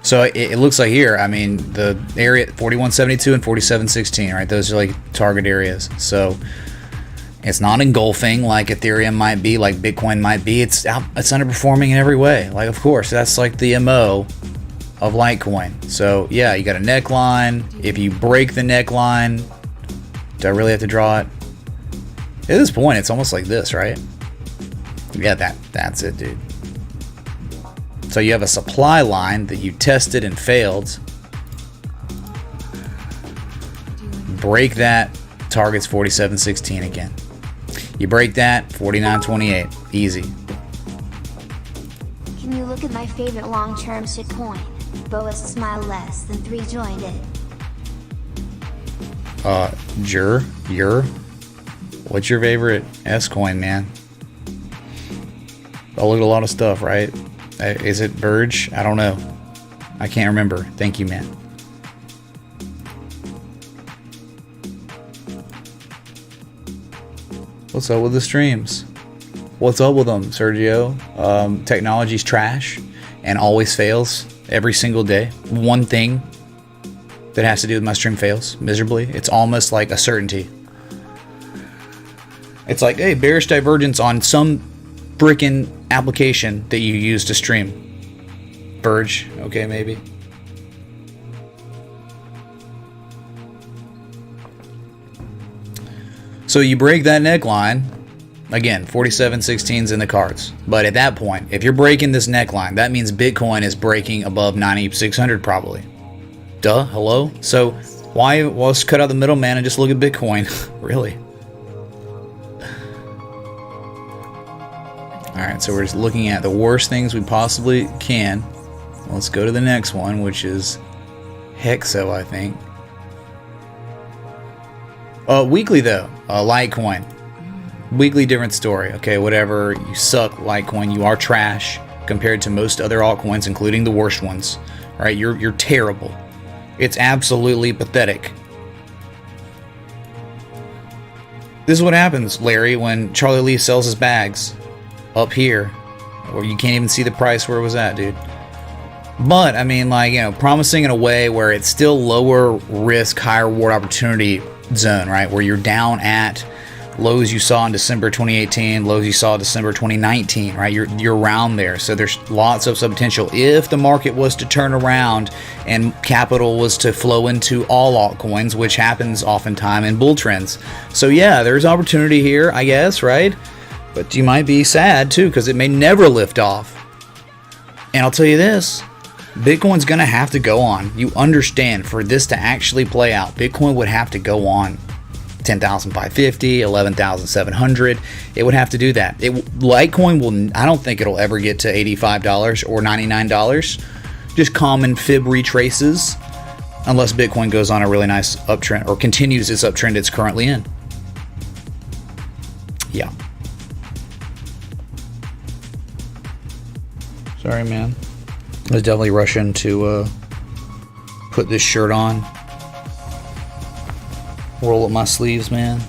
Speaker 1: So it looks like here, I mean, the area 4172 and 4716, right? Those are like target areas. So it's not engulfing like Ethereum might be, like Bitcoin might be. It's underperforming in every way. Like, of course, that's like the MO of Litecoin. So yeah, you got a neckline. If you break the neckline, do I really have to draw it? At this point, it's almost like this, right? Yeah, that's it, dude. So you have a supply line that you tested and failed. Break that, target's 4716 again. You break that, 4928, easy.
Speaker 2: Can you look at my favorite long-term shitcoin? Boa smile less than 3 joined it.
Speaker 1: What's your favorite S coin, man? I look at a lot of stuff, right? Is it Verge? I don't know. I can't remember. Thank you, man. What's up with the streams? What's up with them, Sergio? Technology's trash and always fails every single day. One thing that has to do with my stream fails miserably. It's almost like a certainty. It's like, hey, bearish divergence on some freaking application that you use to stream. Verge, okay, maybe. So you break that neckline. Again, 4716's in the cards. But at that point, if you're breaking this neckline, that means Bitcoin is breaking above 9600 probably. Duh, hello? So why, well, let's cut out the middleman and just look at Bitcoin. Really? Alright, so we're just looking at the worst things we possibly can. Let's go to the next one, which is Hexo, I think. Weekly though, Litecoin. Weekly different story. Okay, whatever. You suck, Litecoin. You are trash compared to most other altcoins, including the worst ones. Right? You're terrible. It's absolutely pathetic. This is what happens, Larry, when Charlie Lee sells his bags up here, where you can't even see the price where it was at, dude. But, I mean, like, you know, promising in a way where it's still lower risk, higher reward opportunity zone, right? Where you're down at lows you saw in December 2018, lows you saw December 2019, right? You're around there. So there's lots of potential. If the market was to turn around and capital was to flow into all altcoins, which happens oftentimes in bull trends. So yeah, there's opportunity here, I guess, right? But you might be sad too, because it may never lift off. And I'll tell you this, Bitcoin's going to have to go on. You understand, for this to actually play out, Bitcoin would have to go on 10,550, 11,700. It would have to do that. Litecoin will, I don't think it'll ever get to $85 or $99. Just common fib retraces, unless Bitcoin goes on a really nice uptrend or continues its uptrend it's currently in. Yeah. Sorry, man. I was definitely rushing to put this shirt on. Roll up my sleeves, man.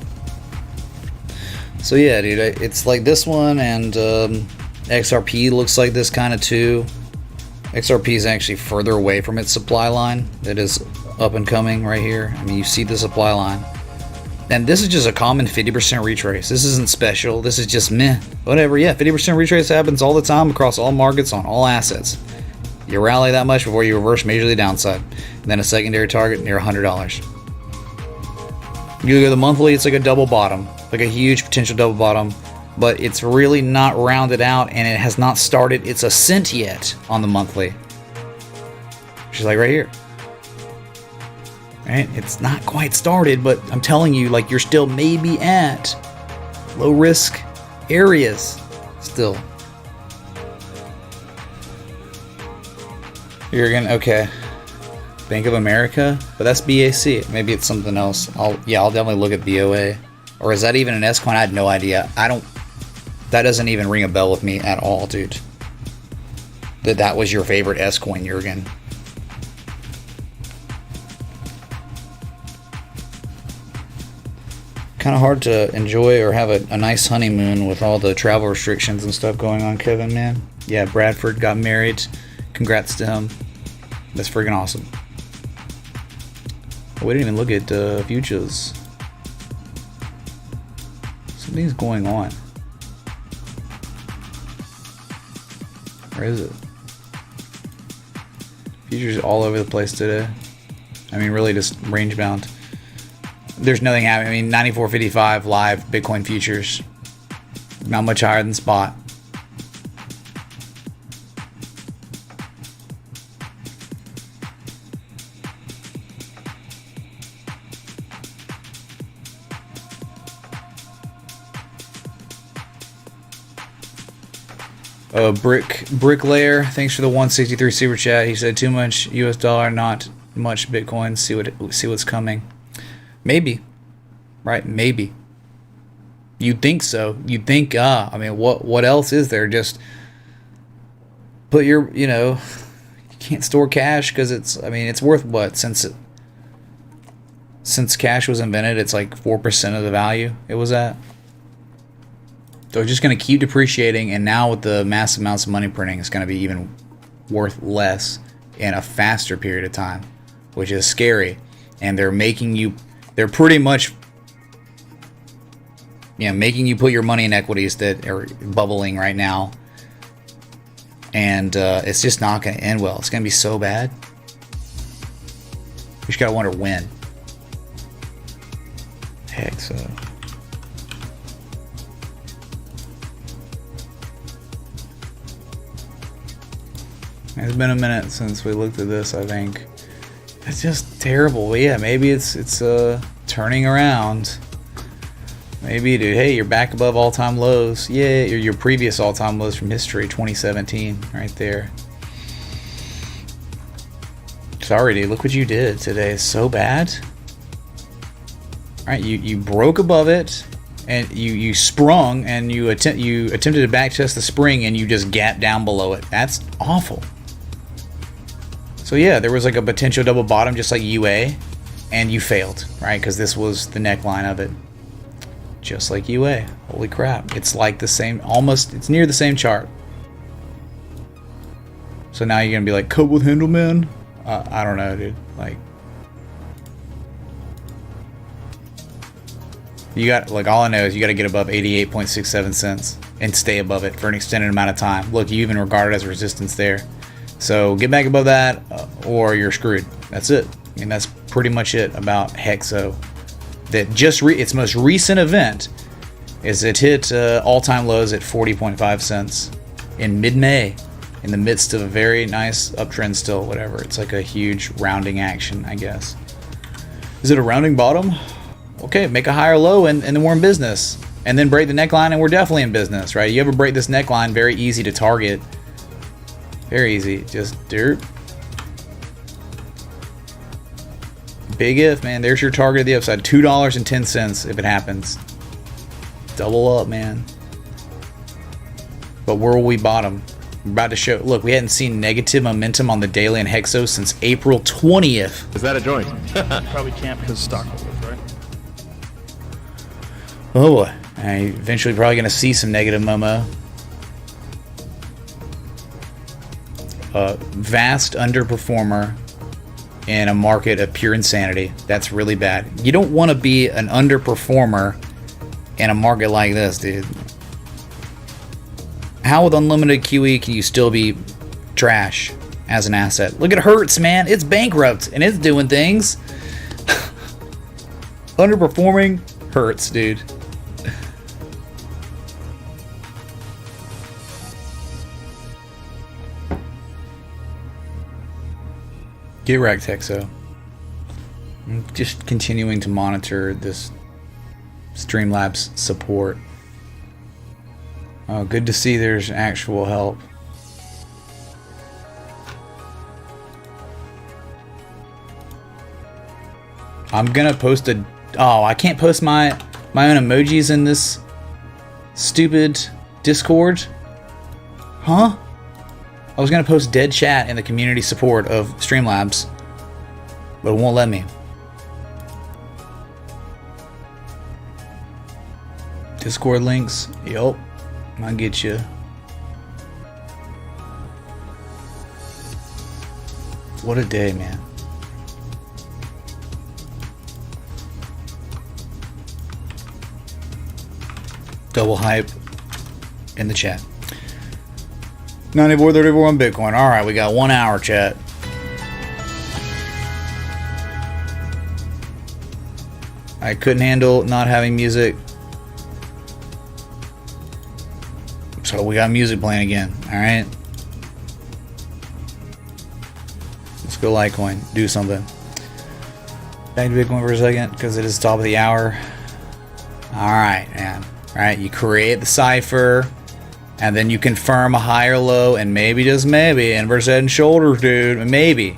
Speaker 1: So yeah, dude, it's like this one, and XRP looks like this kind of too. XRP is actually further away from its supply line. It is up and coming right here. I mean, you see the supply line. And this is just a common 50% retrace. This isn't special. This is just meh. Whatever, yeah, 50% retrace happens all the time across all markets on all assets. You rally that much before you reverse majorly downside. And then a secondary target near $100. You look at the monthly, it's like a double bottom, like a huge potential double bottom, but it's really not rounded out, and it has not started its ascent yet on the monthly. Which is like right here. Right? It's not quite started, but I'm telling you, like, you're still maybe at low risk areas still. You're gonna, okay. Bank of America, but that's BAC. Maybe it's something else. I'll definitely look at BOA. Or is that even an S coin? I had no idea. That doesn't even ring a bell with me at all, dude. That was your favorite S coin, Jurgen. Kind of hard to enjoy or have a nice honeymoon with all the travel restrictions and stuff going on, Kevin, man. Yeah, Bradford got married. Congrats to him. That's freaking awesome. We didn't even look at futures. Something's going on. Where is it? Futures all over the place today. I mean, really just range bound. There's nothing happening. I mean, 94.55 live Bitcoin futures. Not much higher than spot. Bricklayer, thanks for the 163 super chat. He said too much US dollar, not much Bitcoin. See what's coming. Maybe, right? Maybe. You'd think so. You'd think, I mean, what else is there? Just put your, you can't store cash because it's worth what? Since cash was invented, it's like 4% of the value it was at. So it's just going to keep depreciating, and now with the massive amounts of money printing, it's going to be even worth less in a faster period of time, which is scary. And they're pretty much, making you put your money in equities that are bubbling right now. And it's just not going to end well. It's going to be so bad. You just got to wonder when. Heck, so. It's been a minute since we looked at this, I think. It's just terrible. But yeah, maybe it's turning around. Maybe, dude. Hey, you're back above all-time lows. Yeah, your previous all-time lows from history, 2017, right there. Sorry, dude. Look what you did today. It's so bad. All right, you broke above it, and you sprung, and you attempted to backtest the spring, and you just gapped down below it. That's awful. So yeah, there was like a potential double bottom, just like UA, and you failed, right? Because this was the neckline of it. just like UA. Holy crap. It's like the same, almost, it's near the same chart. So now you're going to be like, cope with handle, man? I don't know, dude. Like, you got, like, all I know is you got to get above 88.67 cents and stay above it for an extended amount of time. Look, you even regard it as resistance there. So get back above that or you're screwed. That's it. I mean, that's pretty much it about Hexo. That just its most recent event is it hit all-time lows at 40.5 cents in mid-May, in the midst of a very nice uptrend still, whatever. It's like a huge rounding action, I guess. Is it a rounding bottom? Okay, make a higher low and then we're in business. And then break the neckline and we're definitely in business, right? You ever break this neckline, very easy to target. Very easy, just dirt. Big if, man. There's your target of the upside. $2.10 if it happens. Double up, man. But where will we bottom? We're about to show. Look, we hadn't seen negative momentum on the daily and Hexo since April 20th.
Speaker 3: Is that a joint?
Speaker 5: Probably can't because stockholders, right?
Speaker 1: Oh boy. Eventually probably going to see some negative momo. Vast underperformer in a market of pure insanity. That's really bad. You don't want to be an underperformer in a market like this, dude. How with unlimited QE can you still be trash as an asset? Look at Hertz, man. It's bankrupt and it's doing things. Underperforming Hertz, dude. Get wrecked, Hexo. I'm just continuing to monitor this Streamlabs support. Oh, good to see there's actual help. I'm gonna post a... Oh, I can't post my own emojis in this stupid Discord? Huh? I was gonna post dead chat in the community support of Streamlabs, but it won't let me. Discord links, yup, I'll get you. What a day, man. Double hype in the chat. 94.34 on Bitcoin. All right, we got 1 hour, chat. I couldn't handle not having music, so we got music playing again. All right, let's go Litecoin. Do something. Back to Bitcoin for a second because it is top of the hour. All right, man. All right, you create the cipher. And then you confirm a higher low, and maybe, just maybe, inverse head and shoulders, dude. Maybe.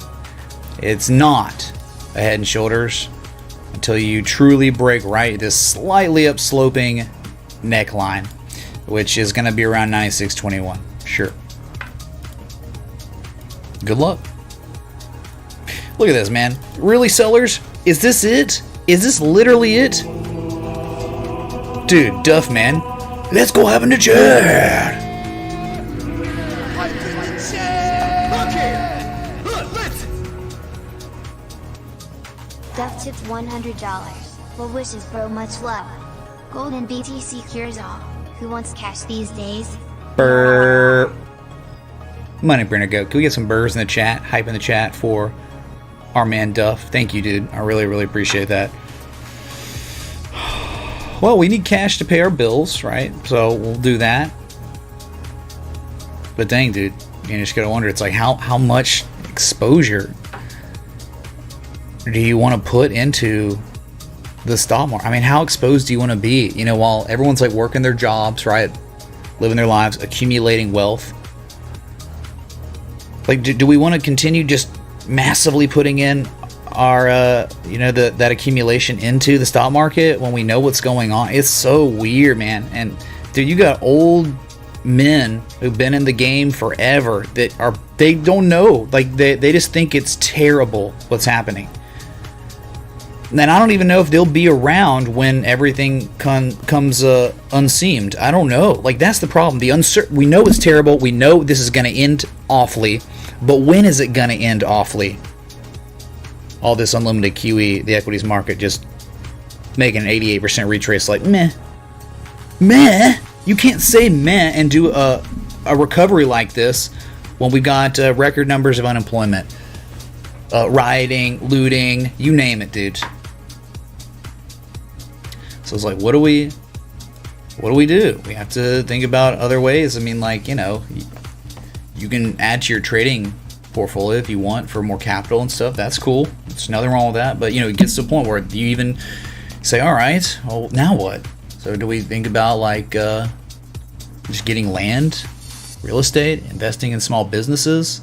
Speaker 1: It's not a head and shoulders until you truly break right this slightly upsloping neckline, which is going to be around 96.21. Sure. Good luck. Look at this, man. Really, sellers? Is this it? Is this literally it? Dude, Duff, man. Let's go have in the chat.
Speaker 2: Duff tipped $100. What wishes bro, much love. Golden BTC cures all. Who wants cash these days?
Speaker 1: Burr. Money printer go. Can we get some burrs in the chat? Hype in the chat for our man Duff. Thank you, dude. I really, really appreciate that. Well, we need cash to pay our bills, right? So we'll do that. But dang, dude, you just gotta wonder. It's like how much exposure do you want to put into the stock market? I mean, how exposed do you want to be? You know, while everyone's like working their jobs, right, living their lives, accumulating wealth. Like, do we want to continue just massively putting in our that accumulation into the stock market when we know what's going on? It's so weird, man. And dude, you got old men who've been in the game forever they don't know, like they just think it's terrible what's happening. then I don't even know if they'll be around when everything comes unseamed. I don't know. Like, that's the problem. We know it's terrible. We know this is going to end awfully. But when is it going to end awfully? All this unlimited QE, the equities market, just making an 88% retrace. Like, meh. Meh? You can't say meh and do a recovery like this when we've got record numbers of unemployment. Rioting, looting, you name it, dude. So it's like, what do we do? We have to think about other ways. I mean, like, you know, you can add to your trading portfolio if you want for more capital and stuff. That's cool. There's nothing wrong with that. But, you know, it gets to the point where you even say, all right, well, now what? So do we think about, like, just getting land, real estate, investing in small businesses?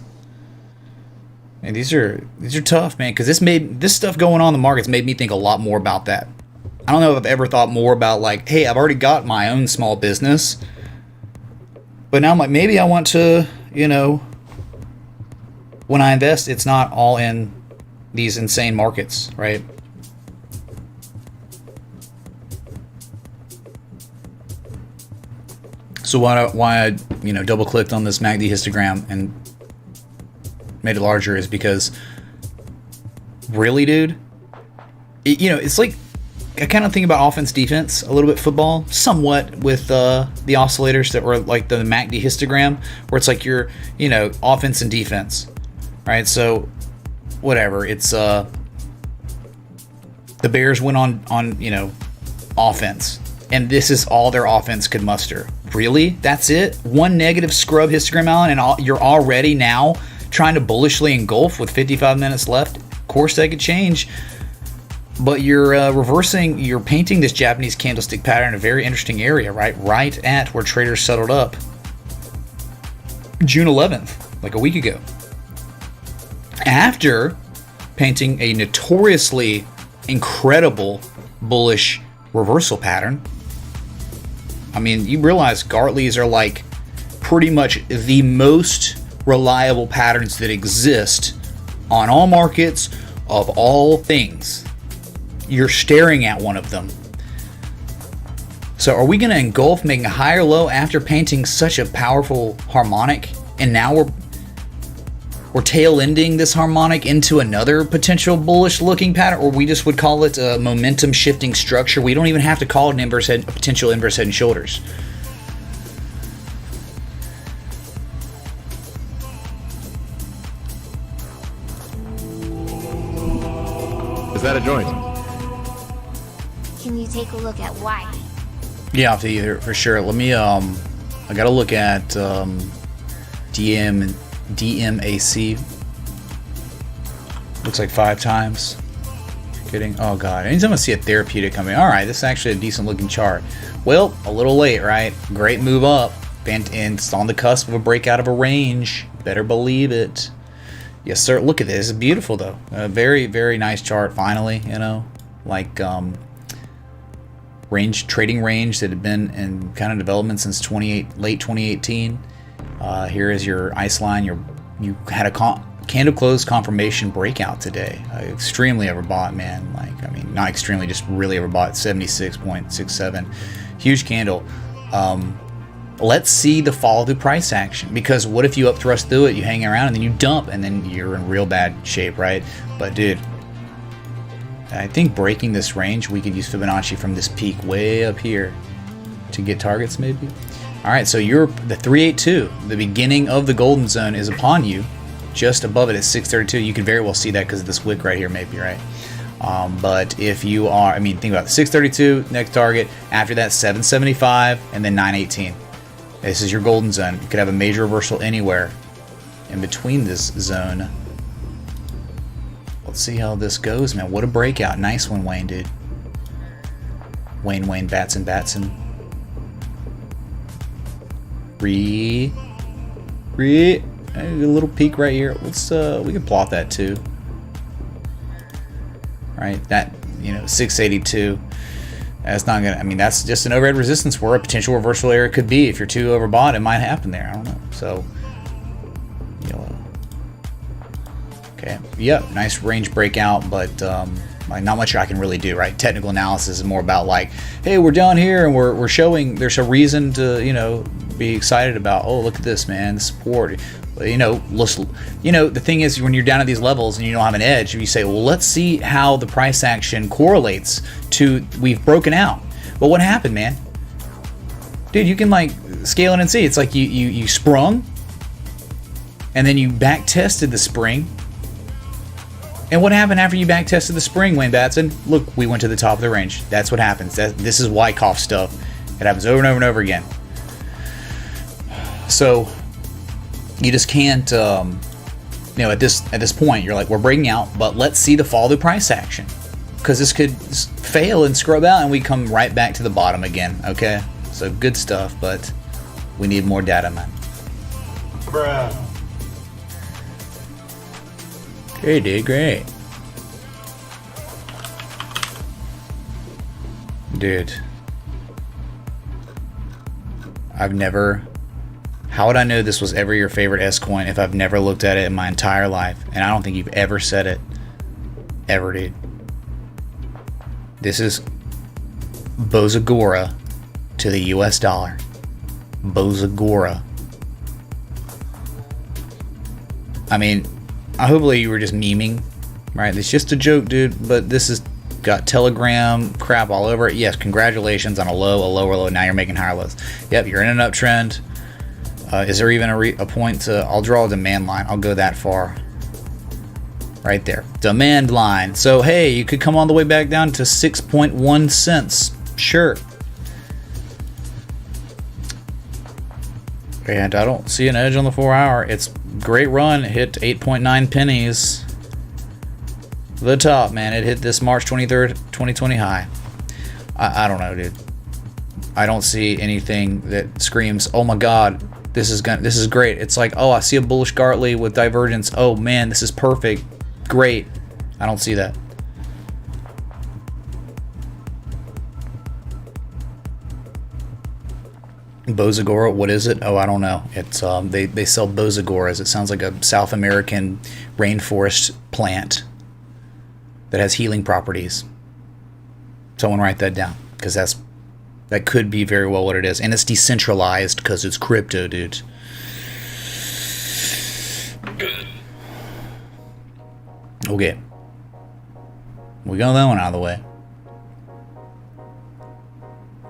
Speaker 1: And these are tough, man, because this stuff going on in the markets made me think a lot more about that. I don't know if I've ever thought more about, like, hey, I've already got my own small business, but now I'm like, maybe I want to, you know, when I invest, it's not all in these insane markets, right? So why I you know, double clicked on this MACD histogram and made it larger is because, really, dude, you know, it's like, I kind of think about offense, defense, a little bit football, somewhat with the oscillators that were like the MACD histogram, where it's like your, you know, offense and defense, right? So, whatever, it's the Bears went on you know, offense, and this is all their offense could muster. Really? That's it? One negative scrub histogram, Alan, and you're already now trying to bullishly engulf with 55 minutes left? Of course, that could change. But you're you're painting this Japanese candlestick pattern in a very interesting area, right? Right at where traders settled up June 11th, like a week ago. After painting a notoriously incredible bullish reversal pattern. I mean, you realize Gartleys are like pretty much the most reliable patterns that exist on all markets of all things. You're staring at one of them. So are we going to engulf, making a higher low after painting such a powerful harmonic, and now we're tail ending this harmonic into another potential bullish looking pattern, or we just would call it a momentum shifting structure? We don't even have to call it a potential inverse head and shoulders.
Speaker 3: Is that a joint?
Speaker 2: Can you take a look at why?
Speaker 1: Yeah, I'll have to either for sure. Let me I gotta look at DMAC. Looks like 5 times. Kidding. Oh god. Anytime I see a therapeutic coming, alright, this is actually a decent looking chart. Well, a little late, right? Great move up. And it's on the cusp of a breakout of a range. Better believe it. Yes, sir. Look at this. It's beautiful though. A very, very nice chart finally, you know. Like trading range that had been in kind of development since late 2018. Here is your ice line. You had a candle close confirmation breakout today. Extremely overbought, man. Like, I mean, not extremely, just really overbought. 76.67, huge candle. Let's see the follow through price action, because what if you up thrust through it, you hang around, and then you dump, and then you're in real bad shape, right? But dude, I think breaking this range, we could use Fibonacci from this peak way up here to get targets maybe. All right, so the 382, the beginning of the golden zone is upon you, just above it at 632. You could very well see that because of this wick right here maybe, right? But if you are, I mean, think about it, 632, next target, after that 775, and then 918. This is your golden zone. You could have a major reversal anywhere in between this zone. Let's see how this goes, man. What a breakout. Nice one, Wayne, dude. Wayne, Batson. A little peak right here. Let's we can plot that too. Right, that, you know, 682. That's not gonna, I mean, that's just an overhead resistance where a potential reversal area could be. If you're too overbought, it might happen there. I don't know. So, you know, okay, yep, nice range breakout, but Like, not much I can really do, right? Technical analysis is more about like, hey, we're down here and we're showing there's a reason to, be excited about, oh, look at this, man, the support. The thing is, when you're down at these levels and you don't have an edge, you say, well, let's see how the price action correlates to we've broken out. But what happened, man? Dude, you can like scale it and see. It's like you sprung and then you back tested the spring. And what happened after you back tested the spring, Wayne Batson? Look, we went to the top of the range. That's what happens. This is Wyckoff stuff. It happens over and over and over again. So you just can't, at this point, you're like, we're breaking out, but let's see the fall through price action, because this could fail and scrub out, and we come right back to the bottom again. Okay, so good stuff, but we need more data, man.
Speaker 5: Bruh.
Speaker 1: Okay, dude, great, dude. How would I know this was ever your favorite S coin if I've never looked at it in my entire life? And I don't think you've ever said it. Ever, dude. This is Bozagora to the US dollar. Bozagora. I mean, hopefully you were just memeing, right? It's just a joke, dude, but this has got Telegram crap all over it. Yes, congratulations on a lower low. Now you're making higher lows. Yep, you're in an uptrend. Is there even a point to... I'll draw a demand line. I'll go that far. Right there. Demand line. So, hey, you could come all the way back down to 6.1 cents. Sure. And I don't see an edge on the 4 hour. It's great run. It hit 8.9 pennies. The top, man. It hit this March 23rd, 2020 high. I don't know, dude. I don't see anything that screams, oh my god, this is great. It's like, oh, I see a bullish Gartley with divergence. Oh man, this is perfect. Great. I don't see that. Bozagora, what is it? Oh, I don't know. It's they sell Bozagoras. It sounds like a South American rainforest plant that has healing properties. Someone write that down, because that could be very well what it is. And it's decentralized because it's crypto, dude. Okay. We got that one out of the way.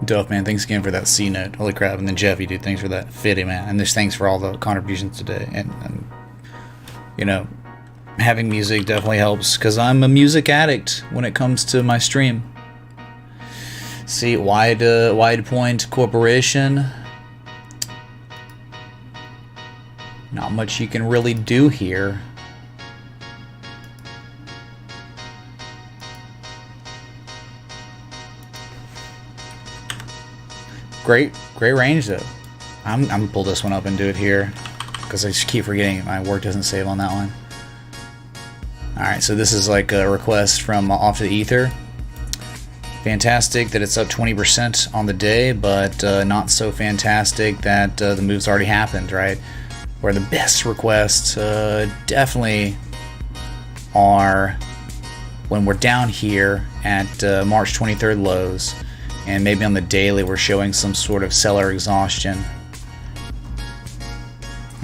Speaker 1: Duff, man, thanks again for that C note. Holy crap. And then Jeffy, dude, thanks for that. Fitty, man. And just thanks for all the contributions today. And having music definitely helps, because I'm a music addict when it comes to my stream. See, Wide Point Corporation. Not much you can really do here. Great range though. I'm gonna pull this one up and do it here, because I just keep forgetting my work doesn't save on that one. Alright, so this is like a request from Off to the Ether. Fantastic that it's up 20% on the day, but not so fantastic that the move's already happened, right? Where the best requests definitely are when we're down here at March 23rd lows, and maybe on the daily we're showing some sort of seller exhaustion.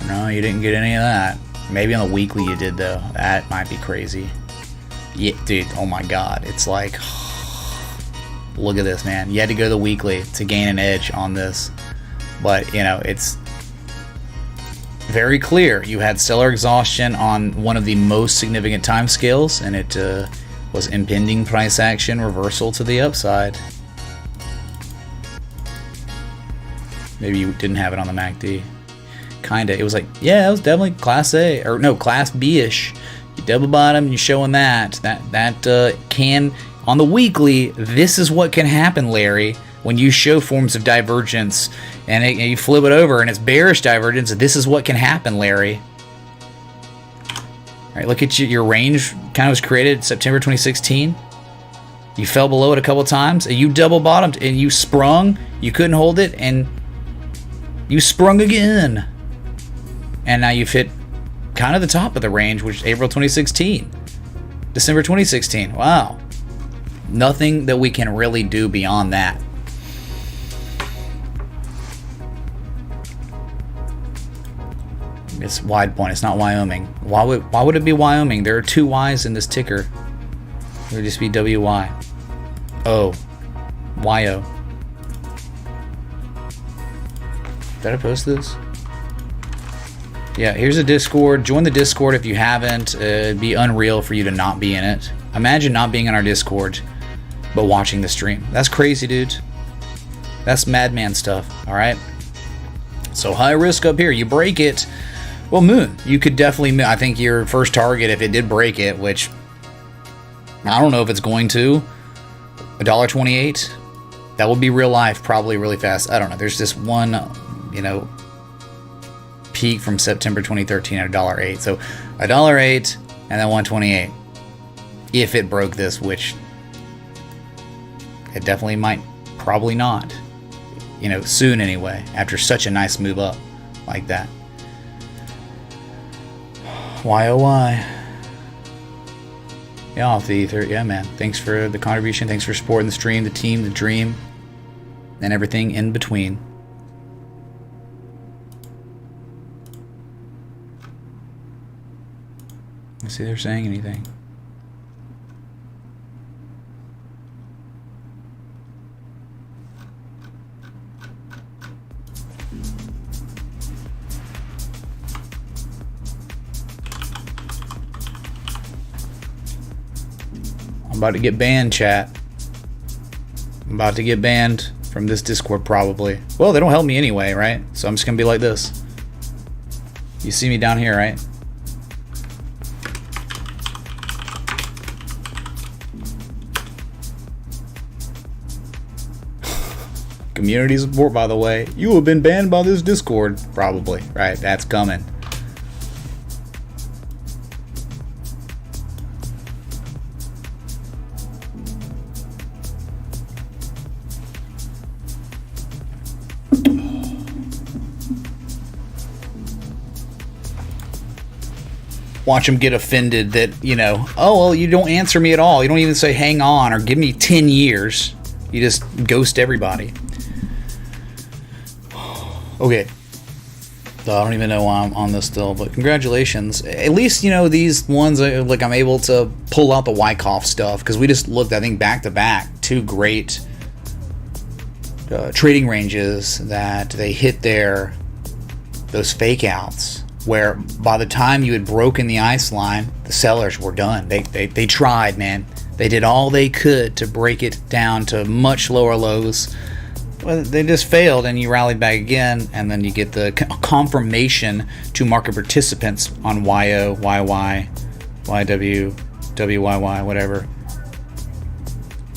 Speaker 1: No, you didn't get any of that. Maybe on the weekly you did, though. That might be crazy. Yeah, dude, oh my god. It's like, look at this, man. You had to go to the weekly to gain an edge on this. But, it's very clear. You had seller exhaustion on one of the most significant time scales, and it was impending price action reversal to the upside. Maybe you didn't have it on the MACD. Kinda. It was like, yeah, it was definitely Class A, or no, Class B-ish. You double bottom, you're showing that can, on the weekly, this is what can happen, Larry, when you show forms of divergence, and you flip it over and it's bearish divergence. This is what can happen, Larry. All right, look at your range kind of was created September 2016. You fell below it a couple times, and you double bottomed, and you sprung, you couldn't hold it, and you sprung again. And now you've hit kind of the top of the range, which is April 2016. December 2016. Wow. Nothing that we can really do beyond that. It's Wide Point. It's not Wyoming. Why would it be Wyoming? There are 2 Y's in this ticker. It would just be WY. Oh. YO. Did I post this? Yeah, here's a Discord. Join the Discord if you haven't. It'd be unreal for you to not be in it. Imagine not being in our Discord, but watching the stream. That's crazy, dude. That's madman stuff, alright? So high risk up here. You break it. Well, Moon, you could definitely... I think your first target, if it did break it, which... I don't know if it's going to. $1.28. That would be real life, probably really fast. I don't know. There's this one, peak from September 2013 at $1.08. So $1.08 and then $1.28. If it broke this, which it definitely might, probably not. Soon anyway, after such a nice move up like that. Why oh why? Yeah, off the ether. Yeah, man. Thanks for the contribution. Thanks for supporting the stream, the team, the dream, and everything in between. Let's see if they're saying anything. I'm about to get banned, chat. I'm about to get banned from this Discord, probably. Well, they don't help me anyway, right? So I'm just gonna be like this. You see me down here, right? Community support, by the way. You have been banned by this Discord, probably. Right, that's coming. Watch them get offended that, oh, well, you don't answer me at all. You don't even say hang on or give me 10 years. You just ghost everybody. Okay. So I don't even know why I'm on this still, but congratulations. At least, these ones, like, I'm able to pull out the Wyckoff stuff, because we just looked, I think, back to back. 2 great trading ranges that they hit those fake outs, where by the time you had broken the ice line, the sellers were done. They tried, man. They did all they could to break it down to much lower lows. Well, they just failed, and you rallied back again, and then you get the confirmation to market participants on YO, YY, YW, WYY, whatever.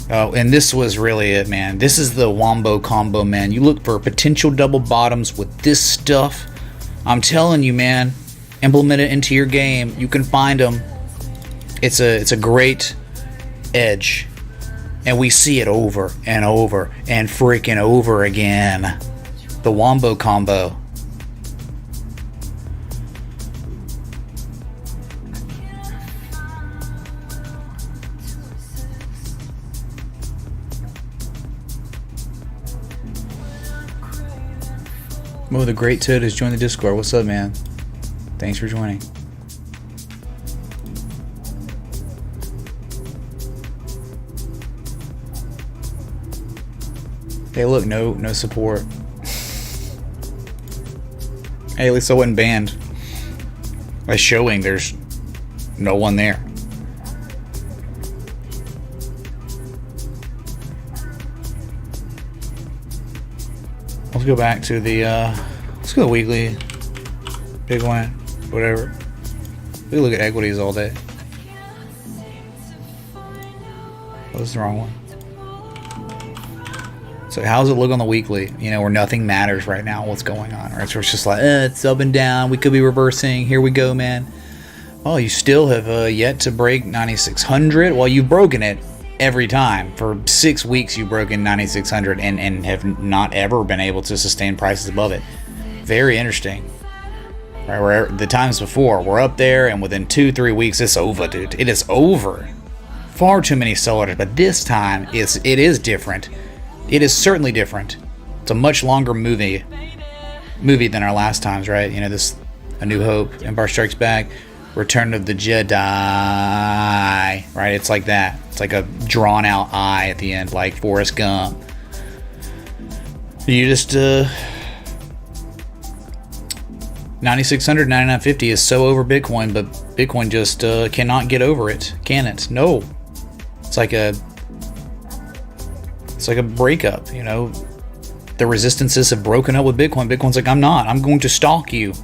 Speaker 1: Oh, and this was really it, man. This is the wombo combo, man. You look for potential double bottoms with this stuff. I'm telling you, man, implement it into your game. You can find them. It's a great edge. And we see it over and over and freaking over again. The wombo combo. Mo the Great Toad has joined the Discord. What's up, man? Thanks for joining. Hey, look, no support. Hey, at least I wasn't banned by showing there's no one there. Let's go back to the let's go to the weekly, big one, whatever. We look at equities all day. That was the wrong one. So how's it look on the weekly? Where nothing matters right now. What's going on? Right? So it's just like, it's up and down. We could be reversing. Here we go, man. Oh, you still have yet to break 9,600. Well, you've broken it every time. For 6 weeks, you've broken 9,600 and have not ever been able to sustain prices above it. Very interesting. Right? Where the times before, we're up there, and within 2-3 weeks, it's over, dude. It is over. far too many sell orders. But this time, it is different. It is certainly different. It's a much longer movie than our last times, right? You know, this A New Hope, Empire Strikes Back, Return of the Jedi, right? It's like that. It's like a drawn out eye at the end, like Forrest Gump. You just 9,600, 9,950 is so over Bitcoin, but Bitcoin just cannot get over it, can it? No. It's like a breakup, you know. The resistances have broken up with Bitcoin. Bitcoin's like, I'm going to stalk you.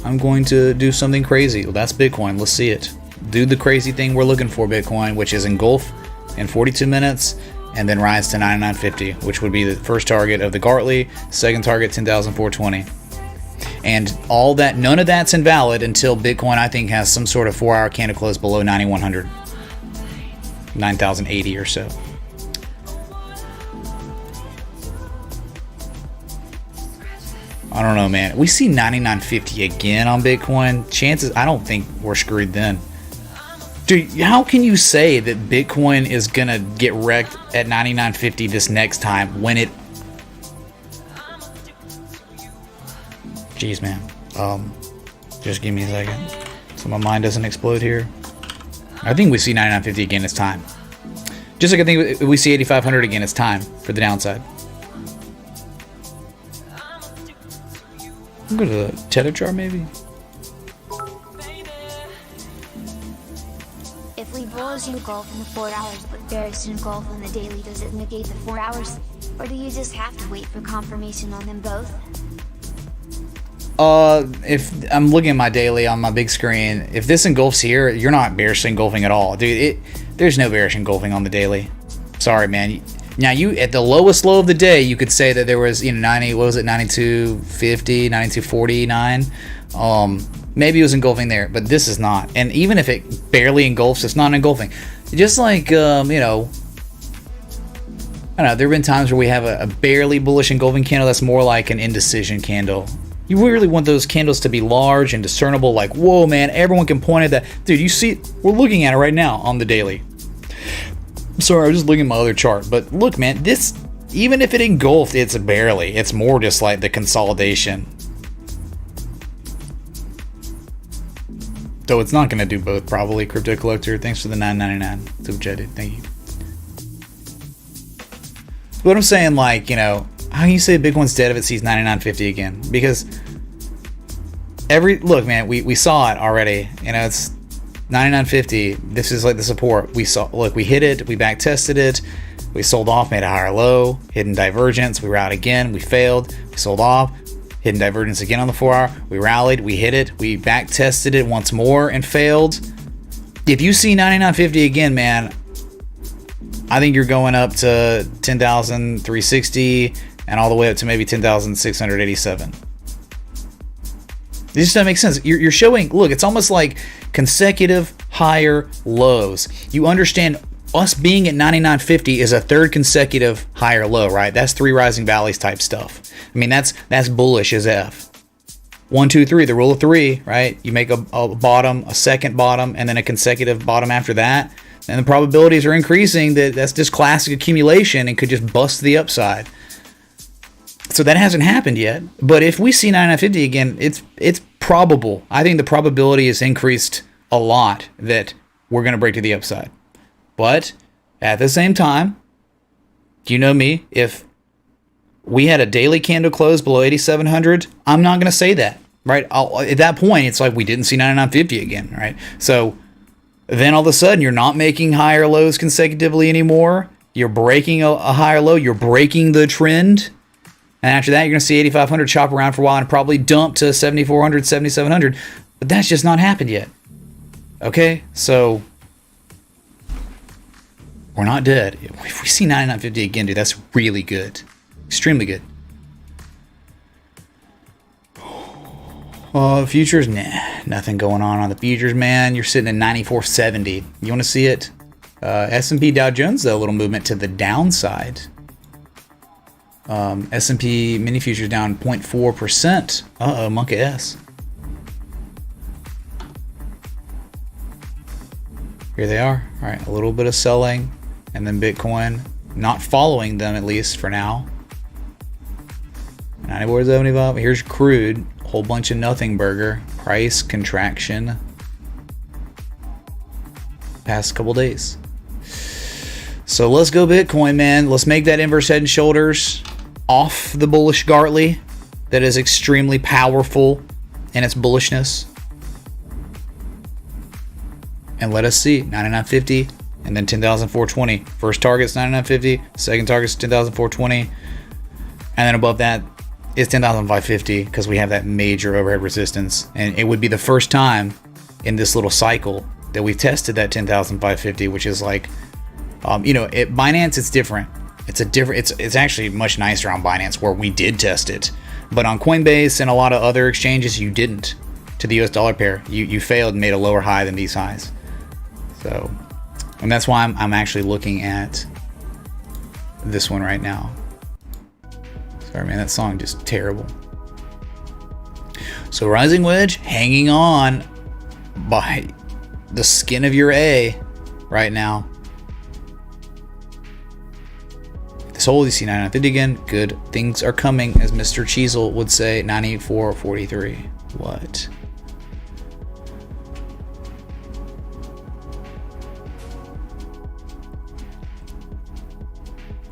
Speaker 1: I'm going to do something crazy. Well, that's Bitcoin. Let's see it. Do the crazy thing we're looking for, Bitcoin, which is engulf in 42 minutes and then rise to 9,950, which would be the first target of the Gartley, second target 10,420. And all that, none of that's invalid until Bitcoin, I think, has some sort of 4-hour candle close below 9,100, 9,080 or so. I don't know, man. We see 9,950 again on Bitcoin. Chances, I don't think we're screwed then. Dude, how can you say that Bitcoin is going to get wrecked at 9,950 this next time when it... Jeez, man. Just give me a second so my mind doesn't explode here. I think we see 9,950 again. It's time. Just like I think we see 8,500 again. It's time for the downside. Go to the Tether chart, maybe.
Speaker 2: If we bullish engulf in the 4 hours but bearish engulf on the daily, does it negate the 4 hours? Or do you just have to wait for confirmation on them both?
Speaker 1: If I'm looking at my daily on my big screen, if this engulfs here, you're not bearish engulfing at all, dude. There's no bearish engulfing on the daily. Sorry, man. Now, you at the lowest low of the day, you could say that there was, 9250, 9249. Maybe it was engulfing there, but this is not. And even if it barely engulfs, it's not engulfing. Just like, I don't know, there have been times where we have a barely bullish engulfing candle that's more like an indecision candle. You really want those candles to be large and discernible, like, whoa, man, everyone can point at that. Dude, you see, we're looking at it right now on the daily. Sorry, I was just looking at my other chart. But look, man, this, even if it engulfed, it's barely. It's more just like the consolidation. Though it's not going to do both, probably. Crypto Collector, thanks for the $9.99. Super chat, dude. Thank you. What I'm saying, like, how can you say Bitcoin's dead if it sees 9,950 again? Because look, man, we saw it already. It's 9,950. This is like the support. We hit it, we back tested it, we sold off, made a higher low, hidden divergence, we were out again, we failed, we sold off, hidden divergence again on the 4 hour, we rallied, we hit it, we back tested it once more and failed. If you see 9,950 again, man, I think you're going up to 10,360 and all the way up to maybe 10,687. This just doesn't make sense. You're showing, look, it's almost like consecutive higher lows. You understand us being at 9,950 is a third consecutive higher low, right? That's 3 rising valleys type stuff. I mean, that's bullish as F. 1, 2, 3, the rule of 3, right? You make a bottom, a second bottom, and then a consecutive bottom after that. And the probabilities are increasing that's just classic accumulation and could just bust the upside. So that hasn't happened yet. But if we see 9,950 again, it's probable. I think the probability is increased a lot that we're going to break to the upside. But at the same time, you know me, if we had a daily candle close below 8,700, I'm not going to say that, right? At that point, it's like we didn't see 9,950 again, right? So then all of a sudden, you're not making higher lows consecutively anymore. You're breaking a higher low. You're breaking the trend. And after that, you're going to see 8,500 chop around for a while and probably dump to 7,400, 7,700. But that's just not happened yet. Okay? So we're not dead. If we see 9,950 again, dude, that's really good. Extremely good. Futures, nah, nothing going on the futures, man. You're sitting at 94.70. You want to see it? S&P Dow Jones, though, a little movement to the downside. S&P mini futures down 0.4%. Monka S. Here they are. All right, a little bit of selling, and then Bitcoin not following them, at least for now. 94.75. Here's crude. A whole bunch of nothing burger. Price contraction. Past couple days. So let's go Bitcoin, man. Let's make that inverse head and shoulders off the bullish Gartley that is extremely powerful in its bullishness. And let us see. 99.50 and then 10,420. First target's 99.50. Second target's 10,420. And then above that is 10,550 because we have that major overhead resistance. And it would be the first time in this little cycle that we've tested that 10,550, which is like, you know, at Binance, it's different. It's actually much nicer on Binance where we did test it. But on Coinbase and a lot of other exchanges, you didn't. To the US dollar pair, you failed and made a lower high than these highs. So, and that's why I'm actually looking at this one right now. Sorry, man, that song just terrible. So Rising Wedge hanging on by the skin of your A right now. This whole you see 99.50 again. Good things are coming, as Mr. Cheezel would say. 94.43. What?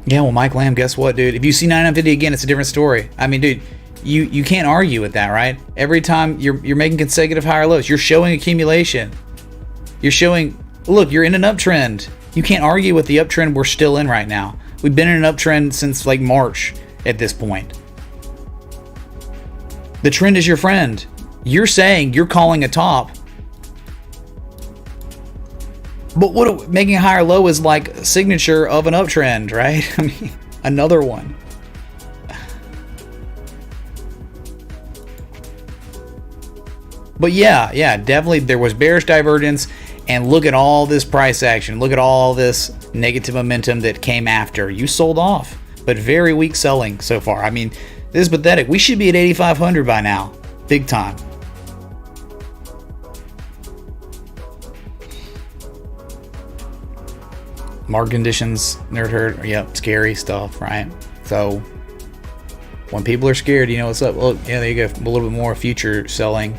Speaker 1: Yeah, well, Mike Lamb, guess what, dude? If you see 99.50 again, it's a different story. I mean, dude, you can't argue with that, right? Every time you're making consecutive higher lows, you're showing accumulation. You're showing, look, you're in an uptrend. You can't argue with the uptrend we're still in right now. We've been in an uptrend since like March at this point. The trend is your friend. You're saying you're calling a top. But what making a higher low is like a signature of an uptrend, right? I mean, another one. But yeah, definitely there was bearish divergence, and look at all this price action. Look at all this negative momentum that came after. You sold off, but very weak selling so far. I mean, this is pathetic. We should be at 8,500 by now, big time. Market conditions, nerd herd, yep, scary stuff, right? So when people are scared, you know what's up. Well, yeah, there you go. A little bit more future selling.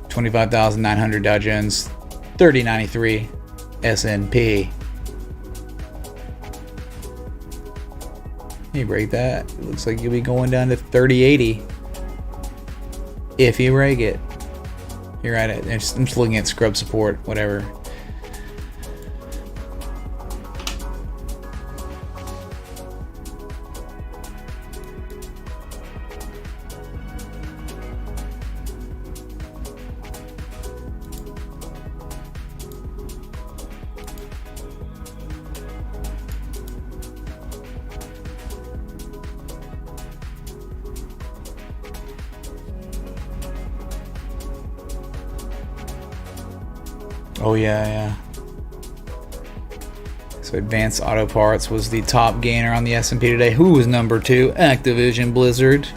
Speaker 1: 25,900 Dow Jones, 3093 S&P. You break that, it looks like you'll be going down to 3080 if you break it. You're at it. I'm just looking at scrub support, whatever. Oh yeah. So Advanced Auto Parts was the top gainer on the S&P today. Who was number 2? Activision Blizzard.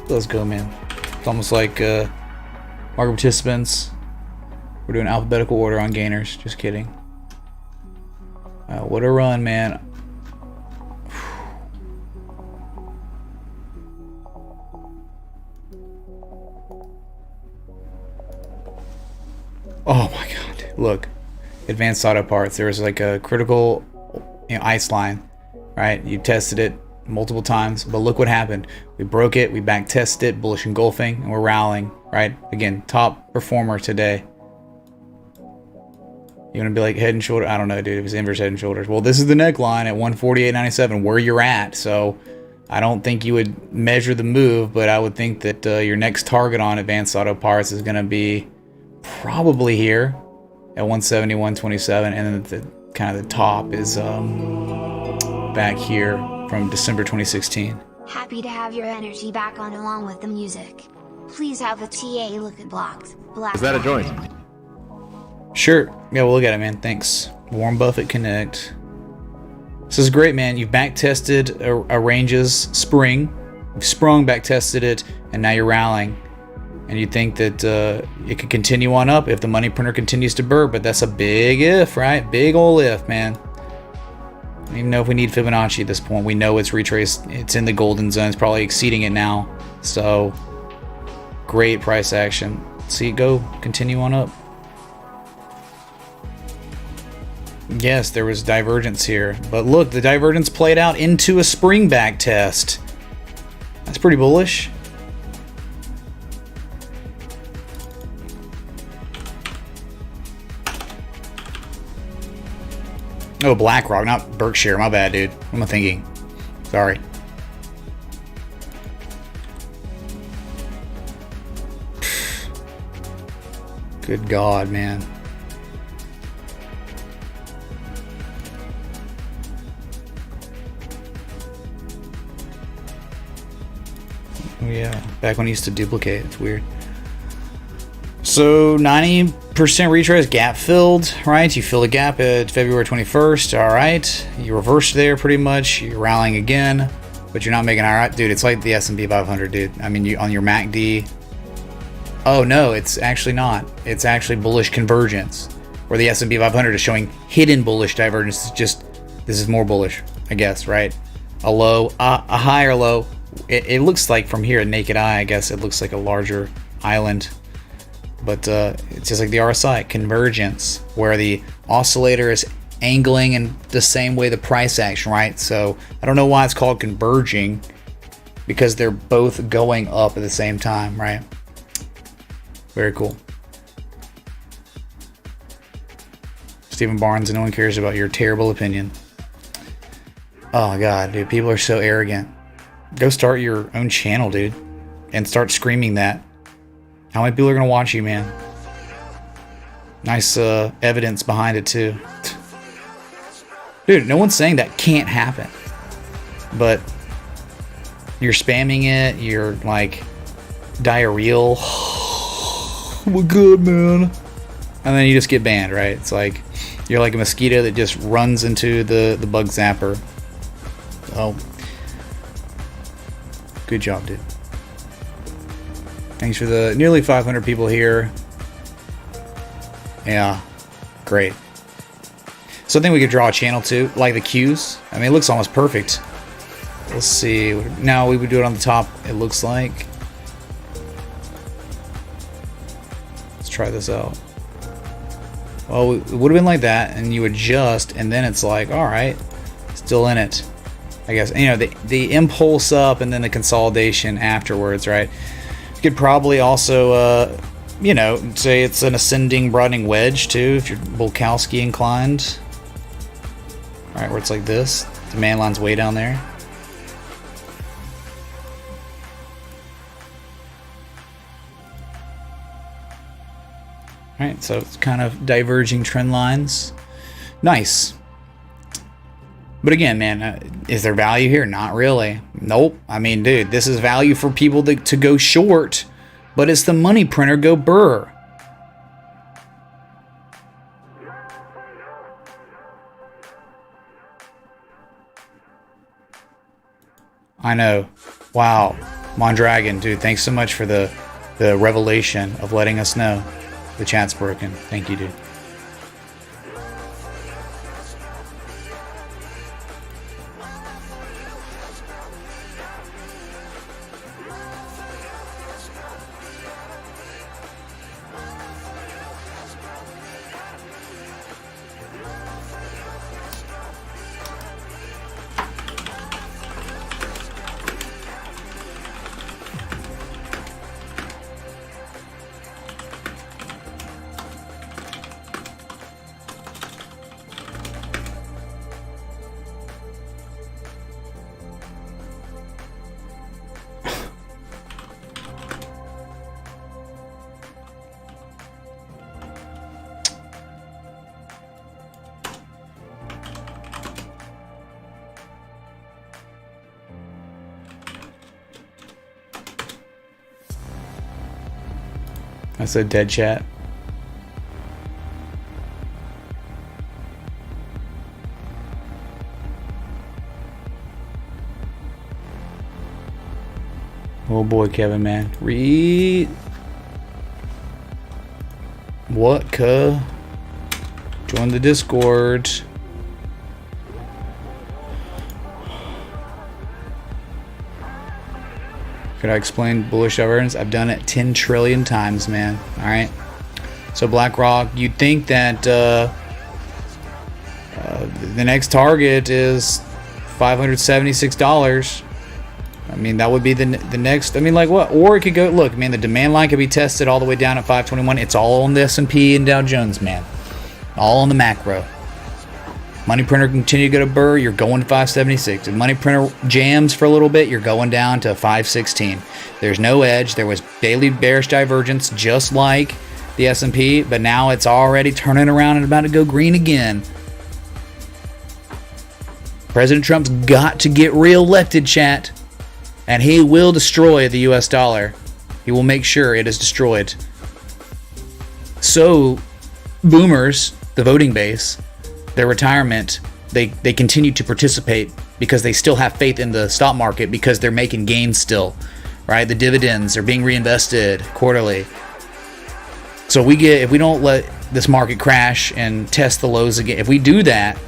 Speaker 1: Let's go, man. It's almost like market participants. We're doing alphabetical order on gainers. Just kidding. What a run, man. Oh my god. Look, Advanced Auto Parts. There was like a critical, ice line, right? You tested it multiple times, but look what happened. We broke it, we back tested it, bullish engulfing, and we're rallying, right? Again, top performer today. You want to be like head and shoulder? I don't know, dude. It was inverse head and shoulders. Well, this is the neckline at 148.97, where you're at. So I don't think you would measure the move, but I would think that your next target on Advanced Auto Parts is going to be probably here at 171.27, and then the kind of the top is back here from December 2016.
Speaker 2: Happy to have your energy back on along with the music. Please have the TA look at blocked. Black.
Speaker 3: Is that a joint?
Speaker 1: Sure. Yeah, we'll look at it, man. Thanks. Warren Buffett Connect. This is great, man. You've back tested a ranges spring. You've sprung, back tested it, and now you're rallying. And you think that it could continue on up if the money printer continues to burr, but that's a big if, right? Big ol' if, man. I don't even know if we need Fibonacci at this point. We know it's retraced. It's in the golden zone. It's probably exceeding it now. So, great price action. See it go. Continue on up. Yes, there was divergence here. But look, the divergence played out into a spring back test. That's pretty bullish. Oh, BlackRock, not Berkshire. My bad, dude. What am I thinking? Sorry. Good God, man. Oh yeah, back when he used to duplicate. It's weird. So 90% retrace, gap filled, right? You fill the gap at February 21st, all right. You reversed there pretty much. You're rallying again, but you're not making all right, dude. It's like the S&P 500, dude. I mean, you on your MACD. Oh no, it's actually not. It's actually bullish convergence, where the S&P 500 is showing hidden bullish divergence. It's just this is more bullish, I guess, right? A low, a higher low. It looks like from here, naked eye, I guess it looks like a larger island. But it's just like the RSI, convergence, where the oscillator is angling in the same way the price action, right? So I don't know why it's called converging, because they're both going up at the same time, right? Very cool. Stephen Barnes, no one cares about your terrible opinion. Oh God, dude, people are so arrogant. Go start your own channel, dude, and start screaming that. How many people are gonna watch you, man? Nice evidence behind it too. Dude, no one's saying that can't happen. But you're spamming it, you're like diarrheal. Oh my God, man. And then you just get banned, right? It's like you're like a mosquito that just runs into the bug zapper. Oh. Good job, dude. Thanks for the nearly 500 people here. Yeah, great. So I think we could draw a channel too, like the Qs. I mean, it looks almost perfect. Let's see. Now we would do it on the top, it looks like. Let's try this out. Well, it would have been like that, and you adjust, and then it's like, all right, still in it. I guess, you know, the impulse up and then the consolidation afterwards, right? You could probably also, you know, say it's an ascending broadening wedge too, if you're Bulkowski inclined. All right, where it's like this. The man line's way down there. All right, so it's kind of diverging trend lines. Nice. But again, man, is there value here? Not really. Nope. I mean, dude, this is value for people to go short, but it's the money printer go burr. I know. Wow. Mondragon, dude, thanks so much for the revelation of letting us know. The chat's broken. Thank you, dude. That's a dead chat. Oh boy, Kevin, man. Read. What, cuh? Join the Discord. Could I explain bullish divergence? I've done it 10 trillion times, man. All right. So BlackRock, you'd think that the next target is $576. I mean, that would be the next. I mean, like what? Or it could go. Look, man, the demand line could be tested all the way down at 521. It's all on the S&P and Dow Jones, man. All on the macro. Money printer continue to go to Burr, you're going to 576. If money printer jams for a little bit, you're going down to 516. There's no edge. There was daily bearish divergence, just like the S&P, but now it's already turning around and about to go green again. President Trump's got to get reelected, chat, and he will destroy the U.S. dollar. He will make sure it is destroyed. So, boomers, the voting base, their retirement, they continue to participate because they still have faith in the stock market because they're making gains still, right? The dividends are being reinvested quarterly. So if we don't let this market crash and test the lows again, if we do that,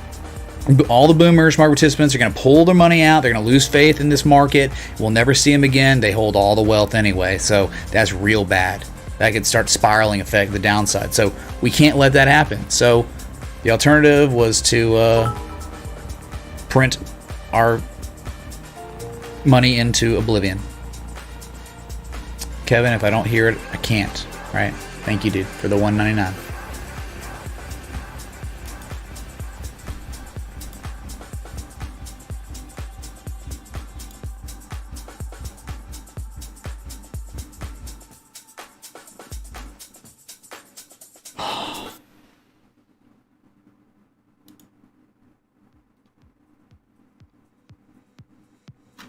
Speaker 1: all the boomers, market participants are going to pull their money out. They're going to lose faith in this market. We'll never see them again. They hold all the wealth anyway. So that's real bad. That could start spiraling effect the downside. So we can't let that happen. So the alternative was to print our money into oblivion. Kevin, if I don't hear it, I can't. Right? Thank you, dude, for the $1.99.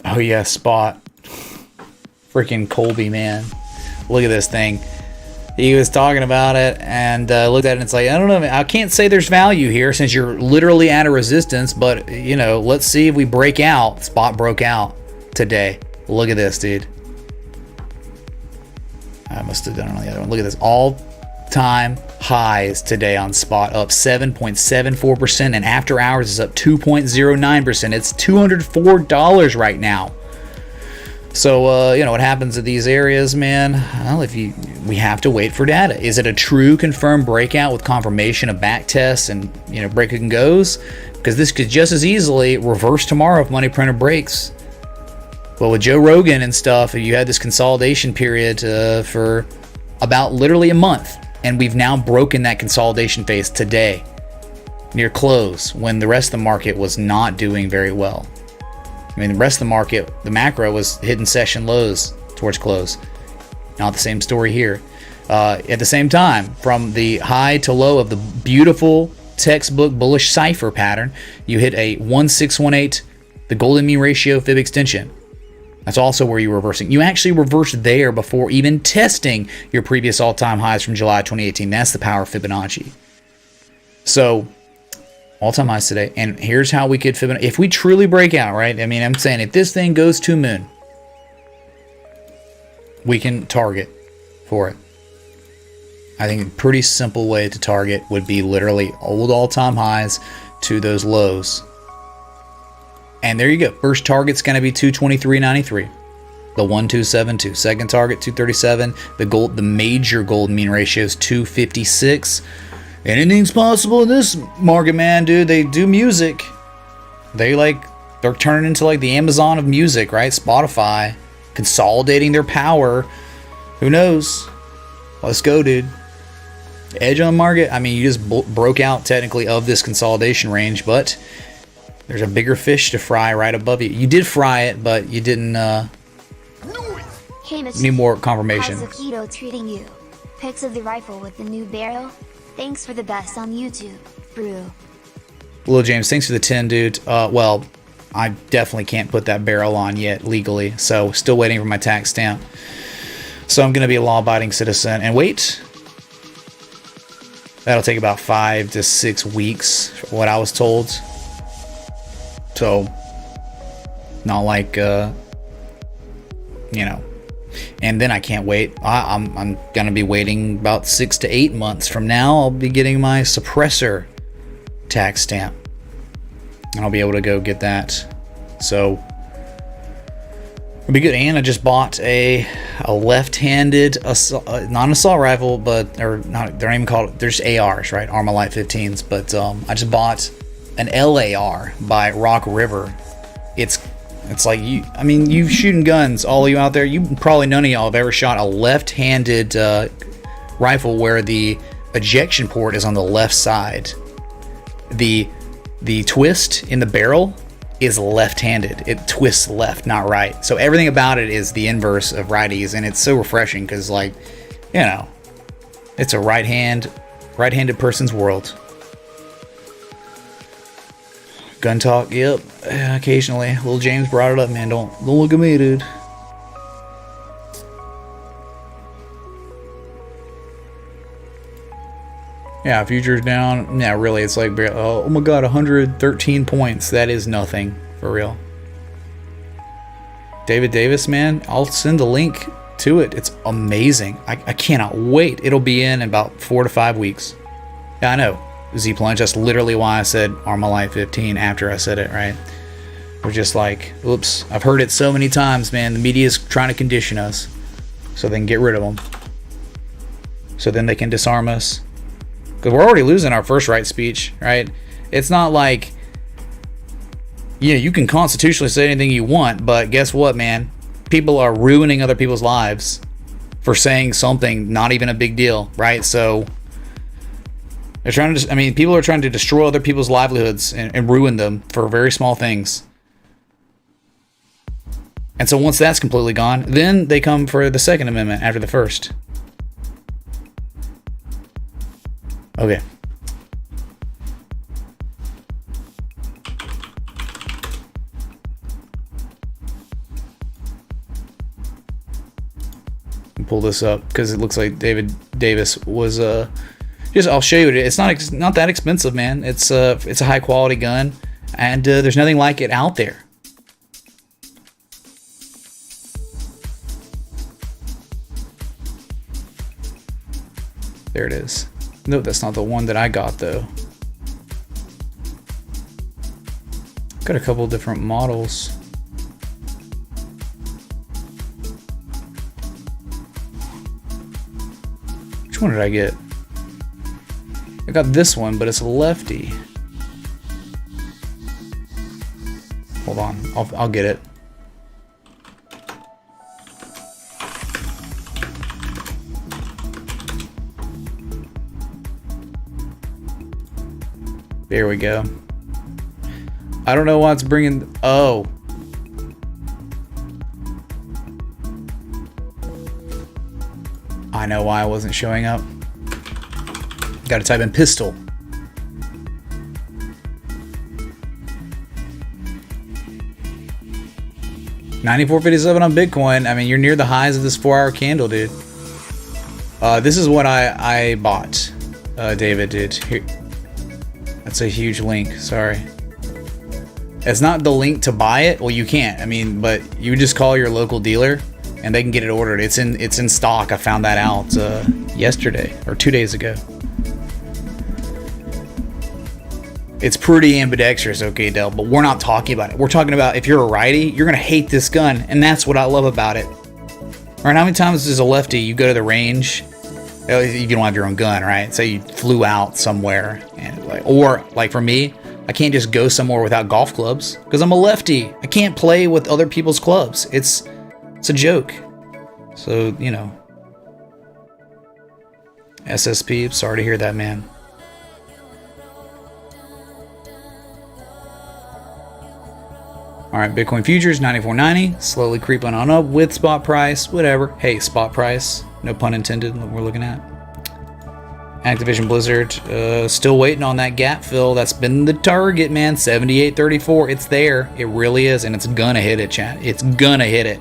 Speaker 1: Oh yeah, spot. Freaking Colby, man. Look at this thing. He was talking about it and looked at it and it's like, I don't know, I can't say there's value here since you're literally at a resistance, but you know, let's see if we break out. Spot broke out today. Look at this, dude. I must have done it on the other one. Look at this. All-time highs today on spot, up 7.74%, and after hours is up 2.09%. It's $204 right now. So you know what happens at these areas, man. Well, we have to wait for data. Is it a true confirmed breakout with confirmation of back tests and break and goes? Because this could just as easily reverse tomorrow if money printer breaks. Well, with Joe Rogan and stuff, you had this consolidation period for about literally a month. And we've now broken that consolidation phase today, near close, when the rest of the market was not doing very well. I mean, the rest of the market, the macro was hitting session lows towards close. Not the same story here. At the same time, from the high to low of the beautiful textbook bullish cipher pattern, you hit a 1618, the golden mean ratio fib extension. That's also where you're reversing. You actually reversed there before even testing your previous all-time highs from July 2018. That's the power of Fibonacci. So, all-time highs today. And here's how we could Fibonacci. If we truly break out, right? I mean, I'm saying if this thing goes to moon, we can target for it. I think a pretty simple way to target would be literally old all-time highs to those lows. And there you go. First target's going to be 223.93. The 1272. Second target 237. The major golden mean ratio is 256. Anything's possible in this market, man, dude. They do music. They're turning into like the Amazon of music, right? Spotify, consolidating their power. Who knows? Let's go, dude. Edge on the market. I mean, you just broke out technically of this consolidation range, but there's a bigger fish to fry right above you. You did fry it, but you didn't need more confirmation.
Speaker 2: How's Akito treating you? Pics of the rifle with the new barrel? Thanks for the best on YouTube, bro.
Speaker 1: Lil James, thanks for the 10, dude. Well, I definitely can't put that barrel on yet legally, so still waiting for my tax stamp. So I'm going to be a law-abiding citizen and wait. That'll take about 5 to 6 weeks, what I was told. So, not like, And then I can't wait. I'm going to be waiting about 6 to 8 months from now. I'll be getting my suppressor tax stamp. And I'll be able to go get that. So it'll be good. And I just bought a left-handed, not an assault rifle, but, or not, they're not even called, they're just ARs, right? Armalite 15s. But I just bought an LAR by Rock River. It's like, you shooting guns, all of you out there, probably none of y'all have ever shot a left-handed rifle where the ejection port is on the left side. The twist in the barrel is left-handed. It twists left, not right. So everything about it is the inverse of righties, and it's so refreshing because, like, you know, it's a right-handed person's world. Gun talk, yep. Occasionally, little James brought it up, man. Don't look at me, dude. Yeah, futures down. Yeah, really, it's like, oh my god, 113 points. That is nothing, for real. David Davis, man, I'll send a link to it. It's amazing. I cannot wait. It'll be in about 4 to 5 weeks. Yeah, I know. Z-plunge, that's literally why I said Armalite 15 after I said it, right? We're just like, oops, I've heard it so many times, man. The media's trying to condition us so they can get rid of them. So then they can disarm us. Because we're already losing our first right speech, right? It's not like, yeah, you can constitutionally say anything you want, but guess what, man? People are ruining other people's lives for saying something not even a big deal, right? So they're trying to, people are trying to destroy other people's livelihoods and ruin them for very small things. And so once that's completely gone, then they come for the Second Amendment after the First. Okay. Pull this up because it looks like David Davis was I'll show you it. It's not that expensive, man. It's a high quality gun, and there's nothing like it out there. There it is. No, that's not the one that I got though. Got a couple different models. Which one did I get? I got this one, but it's a lefty. Hold on, I'll get it. There we go. I don't know why it's bringing. Oh. I know why I wasn't showing up. Gotta type in pistol. $94.57 on Bitcoin. I mean, you're near the highs of this 4-hour candle, dude. This is what I bought. David did. Here. That's a huge link. Sorry. It's not the link to buy it. Well, you can't. I mean, but you just call your local dealer and they can get it ordered. It's in stock. I found that out yesterday or 2 days ago. It's pretty ambidextrous, okay, Del, but we're not talking about it. We're talking about if you're a righty, you're going to hate this gun, and that's what I love about it. Right, how many times as a lefty you go to the range, you don't have your own gun, right? Say you flew out somewhere, and or for me, I can't just go somewhere without golf clubs, because I'm a lefty. I can't play with other people's clubs. It's a joke. So, you know. SSP, sorry to hear that, man. Alright, Bitcoin futures, 94.90, slowly creeping on up with spot price, whatever. Hey, spot price, no pun intended, what we're looking at. Activision Blizzard, still waiting on that gap fill. That's been the target, man, 78.34. It's there, it really is, and it's gonna hit it, chat. It's gonna hit it.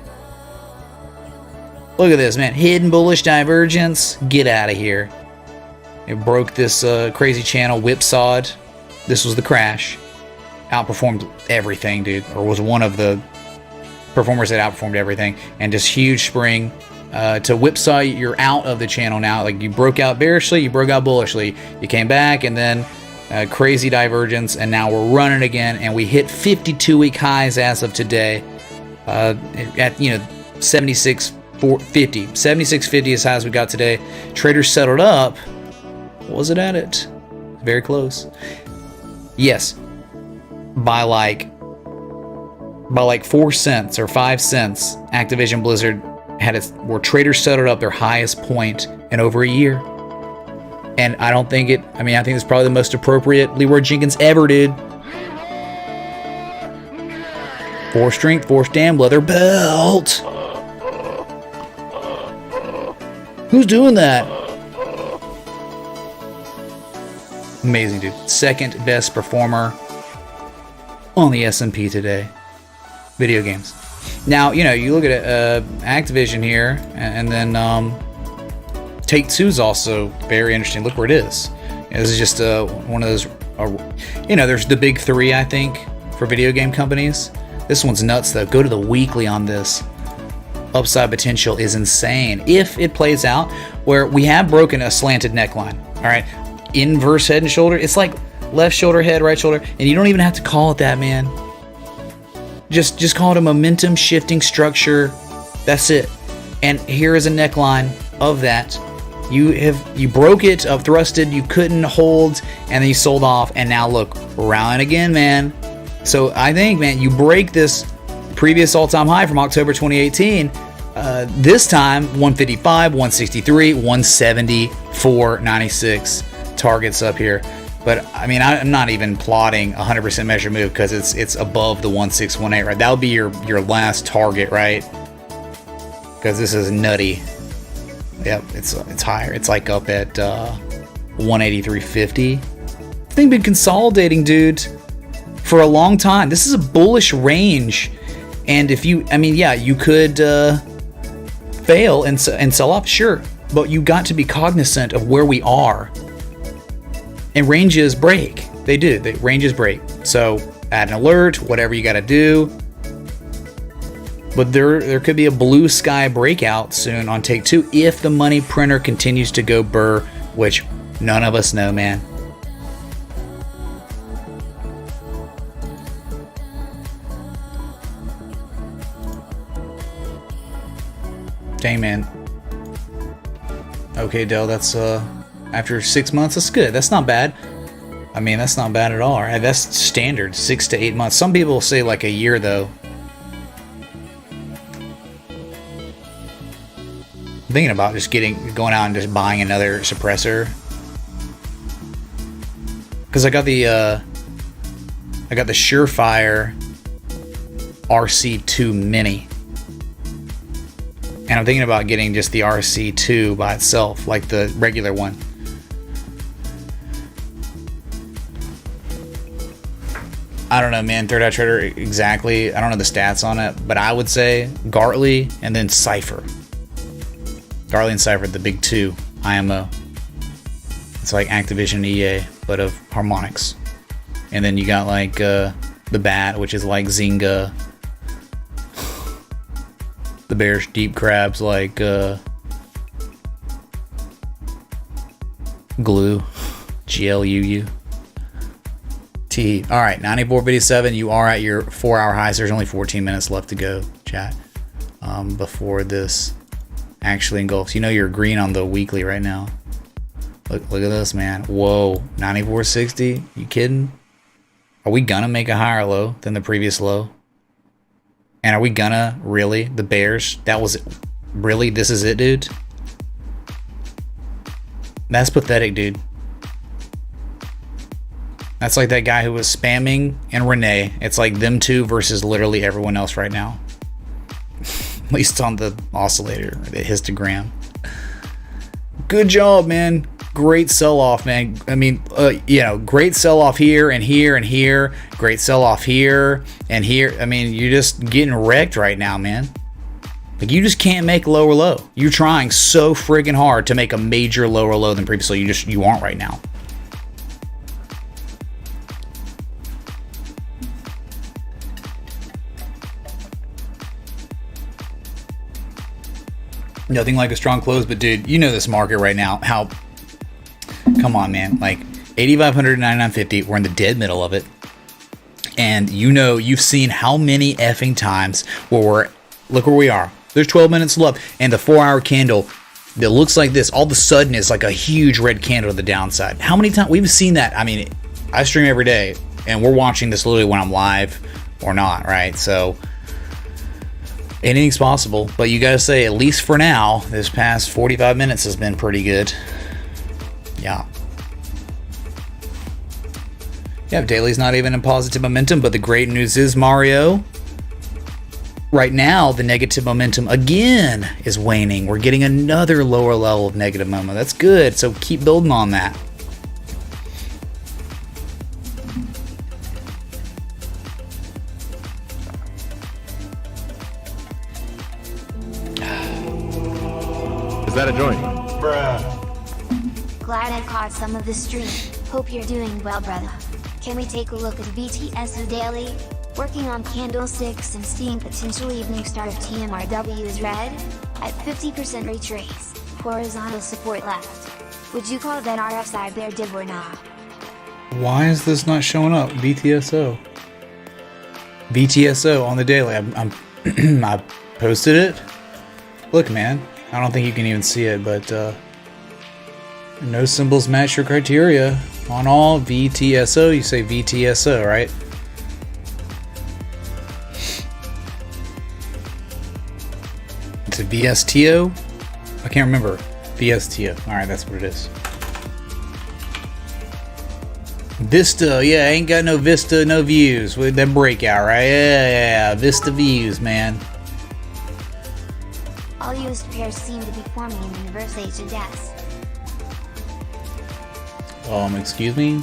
Speaker 1: Look at this, man, hidden bullish divergence, get out of here. It broke this crazy channel, whipsawed. This was the crash. Outperformed everything, dude, or was one of the performers that outperformed everything, and just huge spring to whipsaw. You're out of the channel now. Like, you broke out bearishly, you broke out bullishly, you came back, and then crazy divergence, and now we're running again, and we hit 52-week highs as of today at 76.50. 76.50 is high as we got today. Traders settled up. What was it at it? Very close. Yes, by like 4 cents or 5 cents, Activision Blizzard had its where traders settled up their highest point in over a year. And I don't think I think it's probably the most appropriate Leroy Jenkins ever did. Force strength, force damn leather belt. Who's doing that? Amazing, dude. Second best performer on the S&P today. Video games. Now, you look at Activision here, and then Take-Two's also very interesting. Look where it is. This is just one of those, there's the big three, I think, for video game companies. This one's nuts, though. Go to the weekly on this. Upside potential is insane. If it plays out where we have broken a slanted neckline, all right, inverse head and shoulder, it's like left shoulder, head, right shoulder, and you don't even have to call it that, man. Just call it a momentum shifting structure. That's it. And here is a neckline of that. You broke it, up thrusted, you couldn't hold, and then you sold off, and now look, round again, man. So I think, man, you break this previous all-time high from October 2018. This time 155, 163, 174, 96 targets up here. But I mean, I'm not even plotting 100% measure move because it's above the 1618, right? That would be your last target, right? Because this is nutty. Yep, it's higher. It's like up at 183.50. This thing been consolidating, dude, for a long time. This is a bullish range, and if you could fail and sell off, sure, but you got to be cognizant of where we are. And ranges break. They do. The ranges break. So add an alert, whatever you got to do. But there could be a blue sky breakout soon on Take-Two if the money printer continues to go burr, which none of us know, man. Dang, man. Okay, Dell, that's after 6 months, that's good. That's not bad. I mean, that's not bad at all, right? That's standard, 6 to 8 months. Some people say like a year, though. I'm thinking about just going out and just buying another suppressor. Because I got the Surefire RC2 Mini. And I'm thinking about getting just the RC2 by itself, like the regular one. I don't know, man. Third Eye Trader, exactly. I don't know the stats on it, but I would say Gartley and then Cypher. Gartley and Cypher, the big two IMO. It's like Activision EA, but of harmonics. And then you got like the Bat, which is like Zynga. The Bearish Deep Crabs, like Glue, GLUU. T. All right, 94.57. You are at your 4-hour highs. There's only 14 minutes left to go, chat, before this actually engulfs. You're green on the weekly right now. Look at this, man. Whoa, 94.60. You kidding? Are we gonna make a higher low than the previous low? And are we gonna really? The bears? That was it. Really? This is it, dude? That's pathetic, dude. That's like that guy who was spamming and Renee. It's like them two versus literally everyone else right now. At least on the oscillator, the histogram. Good job, man. Great sell-off, man. I mean, great sell-off here and here and here. Great sell-off here and here. I mean, you're just getting wrecked right now, man. Like, you just can't make lower low. You're trying so friggin' hard to make a major lower low than previously. You aren't right now. Nothing like a strong close, but dude, you know this market right now. How? Come on, man. Like 8,500 to 9,950. We're in the dead middle of it, and you've seen how many effing times where look where we are. There's 12 minutes left, and the 4-hour candle that looks like this all of a sudden is like a huge red candle to the downside. How many times we've seen that? I mean, I stream every day, and we're watching this literally when I'm live or not, right? So anything's possible, but you gotta say, at least for now, this past 45 minutes has been pretty good. Yeah, daily's not even in positive momentum, but the great news is, Mario, right now the negative momentum again is waning. We're getting another lower level of negative momentum. That's good, so keep building on that.
Speaker 3: Is that a joint?
Speaker 5: Bruh.
Speaker 2: Glad I caught some of the stream. Hope you're doing well, brother. Can we take a look at BTS daily? Working on candlesticks and seeing potential evening start of TMRW is red. At 50% retrace, horizontal support left. Would you call that RSI bear dip or not?
Speaker 1: Why is this not showing up? BTSO on the daily. I posted it. Look, man, I don't think you can even see it, but no symbols match your criteria on all. VTSO, you say VTSO, right? It's a VSTO? I can't remember. VSTO. Alright, that's what it is. Vista, yeah, ain't got no Vista, no views with that breakout, right? Yeah, Vista views, man.
Speaker 2: All used pairs seem to be forming in inverse H&S.
Speaker 1: Excuse me?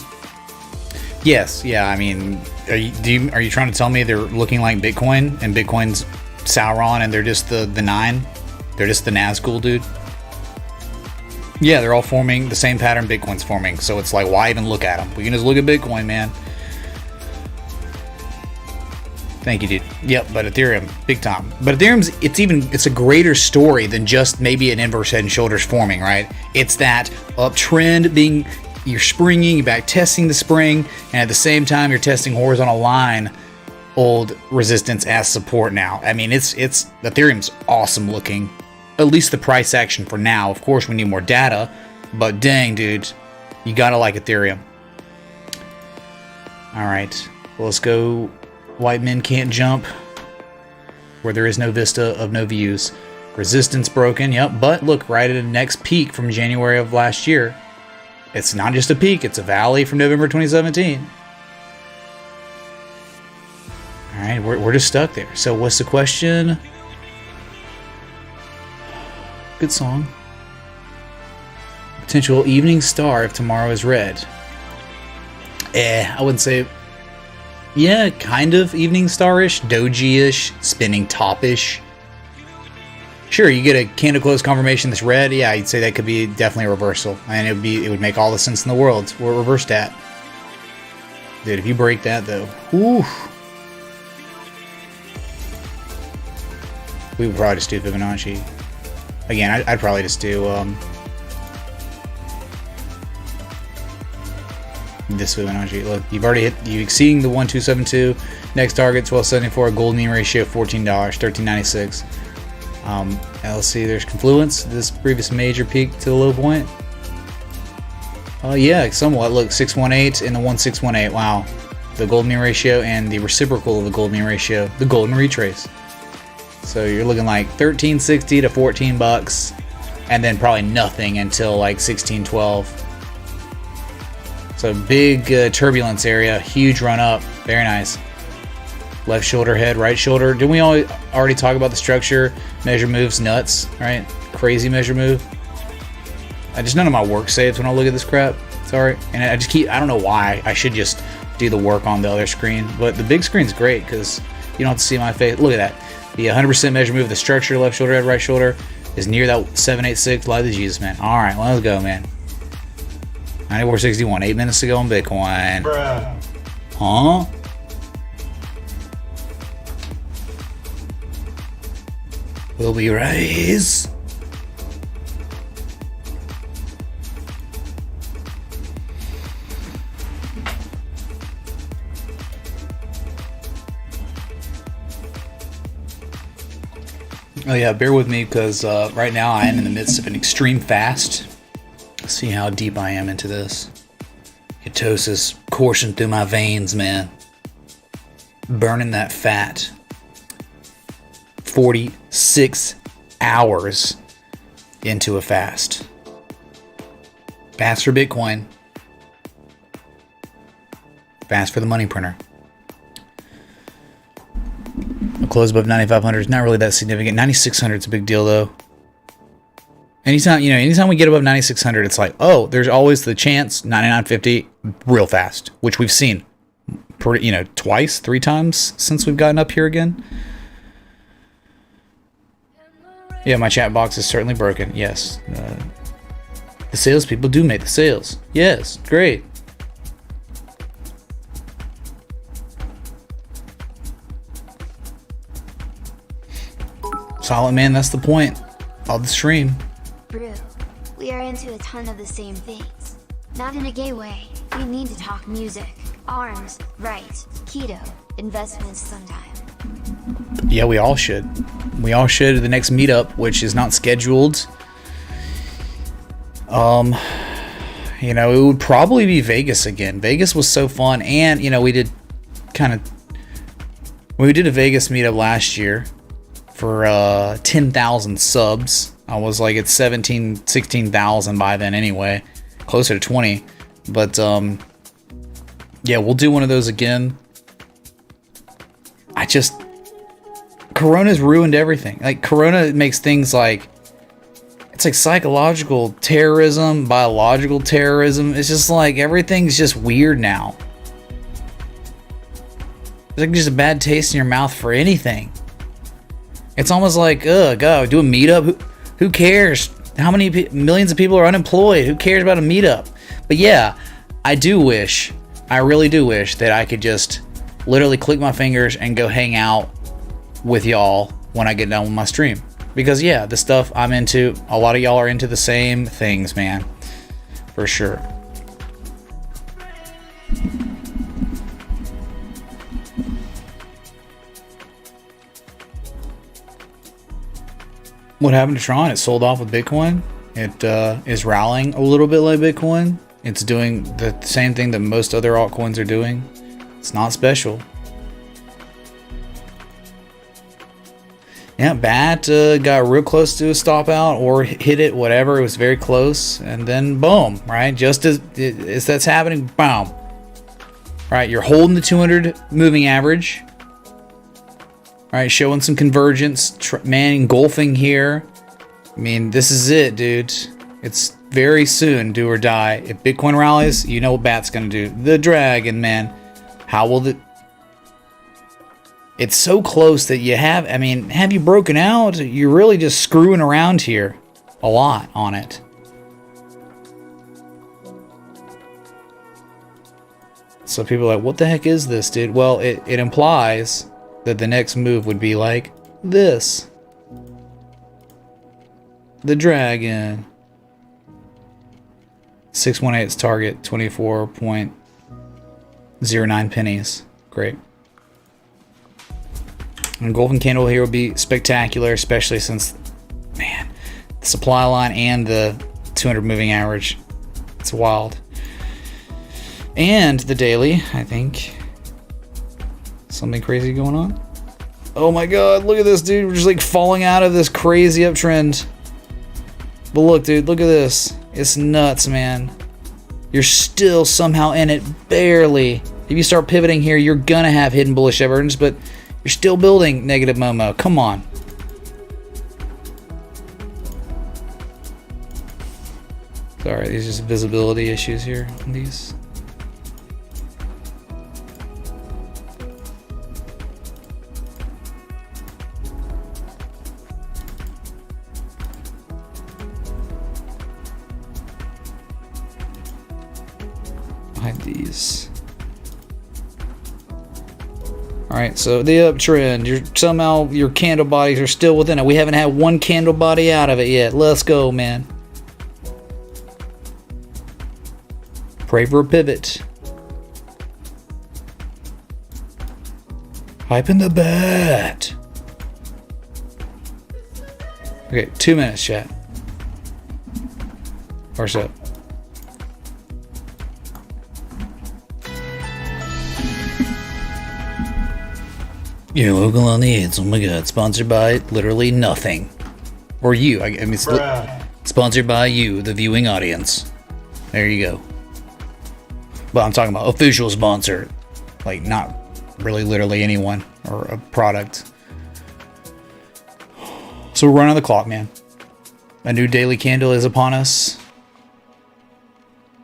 Speaker 1: Yes, yeah, I mean, are you trying to tell me they're looking like Bitcoin and Bitcoin's Sauron and they're just the 9? They're just the Nazgul, dude? Yeah, they're all forming the same pattern Bitcoin's forming, so it's like, why even look at them? We can just look at Bitcoin, man. Thank you, dude. Yep, but Ethereum, big time. But Ethereum's, it's a greater story than just maybe an inverse head and shoulders forming, right? It's that uptrend being, you're springing, you're back testing the spring, and at the same time you're testing horizontal line, old resistance as support now. I mean, it's Ethereum's awesome looking. At least the price action for now. Of course, we need more data, but dang, dude, you gotta like Ethereum. All right, well, let's go. White men can't jump where there is no vista of no views. Resistance broken, yep, but look, right at the next peak from January of last year. It's not just a peak, it's a valley from November 2017. All right, we're just stuck there. So what's the question? Good song. Potential evening star if tomorrow is red. I wouldn't say. Yeah, kind of evening star-ish, doji-ish, spinning top-ish. Sure, you get a candle close confirmation that's red. Yeah, I'd say that could be definitely a reversal, and it would make all the sense in the world. We're reversed at. Dude, if you break that though, whew. We would probably just do Fibonacci. Again, I'd probably just do this Fibonacci. Look, you've already hit, you exceeding the 1272. Next target 1274. Gold mean ratio $14, $13.96. And let's see, there's confluence. This previous major peak to the low point. Yeah, somewhat. Look, 618 and the 1618. Wow, the gold mean ratio and the reciprocal of the gold mean ratio, the golden retrace. So you're looking like $13.60 to $14, and then probably nothing until like 1612. So big turbulence area, huge run up, very nice. Left shoulder head, right shoulder. Didn't we already talk about the structure? Measure moves nuts, right? Crazy measure move. None of my work saves when I look at this crap. Sorry, and I just I don't know why. I should just do the work on the other screen, but the big screen's great because you don't have to see my face. Look at that. The 100% measure move, the structure, left shoulder head, right shoulder, is near that 786. Light of Jesus, man. All right, let's go, man. 94.61, 8 minutes to go on Bitcoin.
Speaker 5: Bruh.
Speaker 1: Huh? Will we rise? Oh yeah, bear with me because right now I am in the midst of an extreme fast. See how deep I am into this. Ketosis coursing through my veins, man. Burning that fat. 46 hours into a fast. Fast for Bitcoin. Fast for the money printer. A close above 9,500 is not really that significant. 9,600 is a big deal though. Anytime we get above 9,600, it's like, oh, there's always the chance 9,950 real fast, which we've seen twice, 3 times since we've gotten up here again. Yeah, my chat box is certainly broken. Yes. The salespeople do make the sales. Yes, great. Solid, man, that's the point of the stream.
Speaker 2: Brew, we are into a ton of the same things. Not in a gay way. We need to talk music, arms, right, keto, investments sometime.
Speaker 1: Yeah, we all should. We all should at the next meetup, which is not scheduled. It would probably be Vegas again. Vegas was so fun, and we did a Vegas meetup last year for 10,000 subs. I was like at 16,000 by then anyway, closer to 20. But yeah, we'll do one of those again. Corona's ruined everything. Like, Corona makes things like, it's like psychological terrorism, biological terrorism. It's just like everything's just weird now. It's like just a bad taste in your mouth for anything. It's almost like, ugh, God, do a meetup? Who cares? How many millions of people are unemployed? Who cares about a meetup? But yeah, I really do wish that I could just literally click my fingers and go hang out with y'all when I get done with my stream. Because yeah, the stuff I'm into, a lot of y'all are into the same things, man. For sure. What happened to Tron? It sold off with Bitcoin. It is rallying a little bit like Bitcoin. It's doing the same thing that most other altcoins are doing. It's not special. Yeah, BAT got real close to a stop out or hit it, whatever. It was very close. And then boom, right? Just as that's happening, boom. Right, you're holding the 200 moving average. Right, showing some convergence. Man, engulfing here. I mean, this is it, dude. It's very soon, do or die. If Bitcoin rallies, you know what BAT's going to do. The dragon, man. How will the... It's so close that have you broken out? You're really just screwing around here a lot on it. So people are like, what the heck is this, dude? Well, it implies that the next move would be like this. The dragon. 618's target, 24.09 pennies. Great. And golden candle here will be spectacular, especially since, man, the supply line and the 200 moving average. It's wild. And the daily, I think. Something crazy going on. Oh my god, look at this, dude. We're just like falling out of this crazy uptrend. But look, dude, look at this. It's nuts, man. You're still somehow in it, barely. If you start pivoting here, you're gonna have hidden bullish evidence, but you're still building negative Momo. Come on. Sorry, these are just visibility issues here on these. Hide these. Alright, so the uptrend, somehow your candle bodies are still within it. We haven't had one candle body out of it yet. Let's go, man. Pray for a pivot. Hype in the bat. Okay, 2 minutes, chat. Or so. Your local on the 8th. Oh my god. Sponsored by literally nothing. Or you. I mean, sponsored by you, the viewing audience. There you go. But I'm talking about official sponsor. Like, not really literally anyone or a product. So we're running the clock, man. A new daily candle is upon us.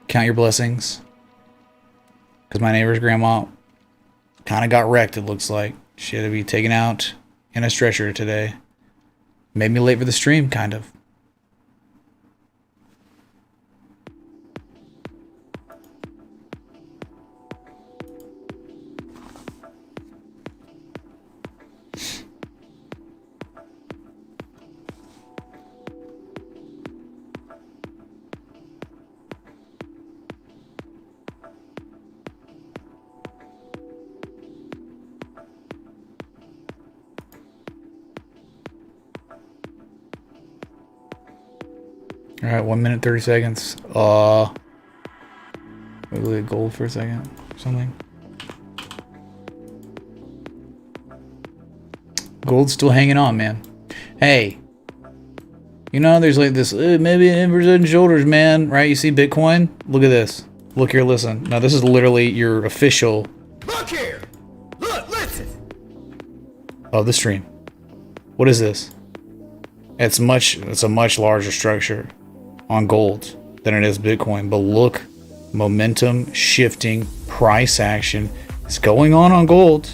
Speaker 1: Count your blessings. Because my neighbor's grandma kind of got wrecked, it looks like. She had to be taken out in a stretcher today. Made me late for the stream, kind of. All right, 1 minute, 30 seconds. We'll look at gold for a second or something. Gold's still hanging on, man. Hey, you know, there's like this, maybe inverted and shoulders, man, right? You see Bitcoin? Look at this. Look here, listen. Now, this is literally your official.
Speaker 6: Look here. Look, listen.
Speaker 1: Of the stream. What is this? It's a much larger structure on gold than it is Bitcoin, but look, momentum shifting, price action is going on gold.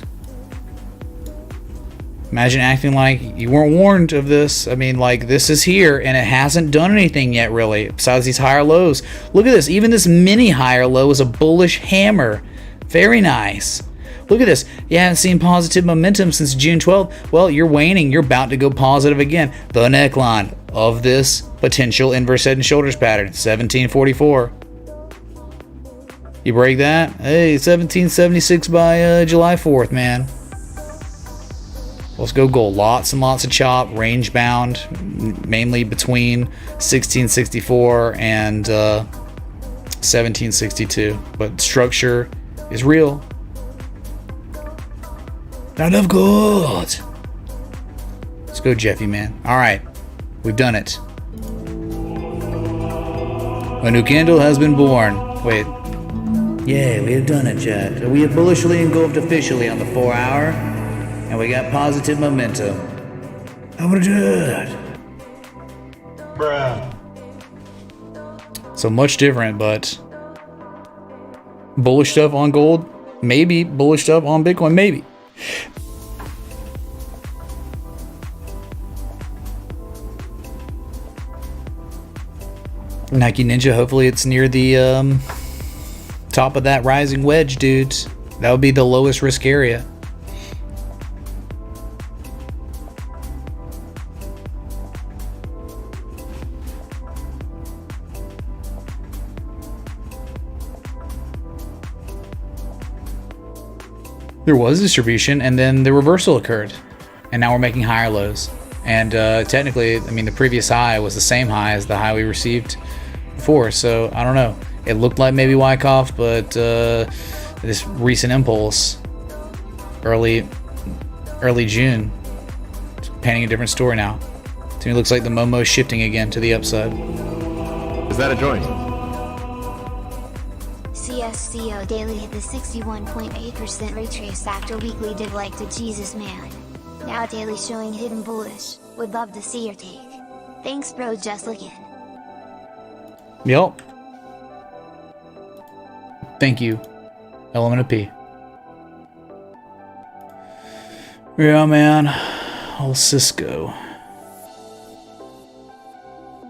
Speaker 1: Imagine acting like you weren't warned of this. I mean, like, this is here and it hasn't done anything yet, really, besides these higher lows. Look at this. Even this mini higher low is a bullish hammer. Very nice. Look at this. You haven't seen positive momentum since June 12th. Well, you're waning. You're about to go positive again. The neckline of this potential inverse head and shoulders pattern, 1744. You break that? Hey, 1776 by July 4th, man. Let's go gold. Lots and lots of chop, range bound, mainly between 1664 and 1762. But structure is real. Not enough gold. Let's go, Jeffy, man. All right, we've done it. A new candle has been born. Wait. Yeah, we have done it, chat. We have bullishly engulfed officially on the 4 hour, and we got positive momentum. How would I do that?
Speaker 5: Bruh.
Speaker 1: So much different, but bullish stuff on gold, maybe. Bullish stuff on Bitcoin, maybe. Nike Ninja, hopefully it's near the top of that rising wedge, dudes. That would be the lowest risk area. There was distribution, and then the reversal occurred, and now we're making higher lows. And technically, I mean, the previous high was the same high as the high we received before, so I don't know. It looked like maybe Wyckoff, but this recent impulse, early June, it's painting a different story now. To me, it looks like the Momo's shifting again to the upside.
Speaker 3: Is that a joint?
Speaker 2: CSCO daily hit the 61.8% retrace after weekly div like to Jesus, man. Now daily showing hidden bullish. Would love to see your take. Thanks, bro. Just looking.
Speaker 1: Yup. Thank you, Element of P. Yeah, man. Old Cisco.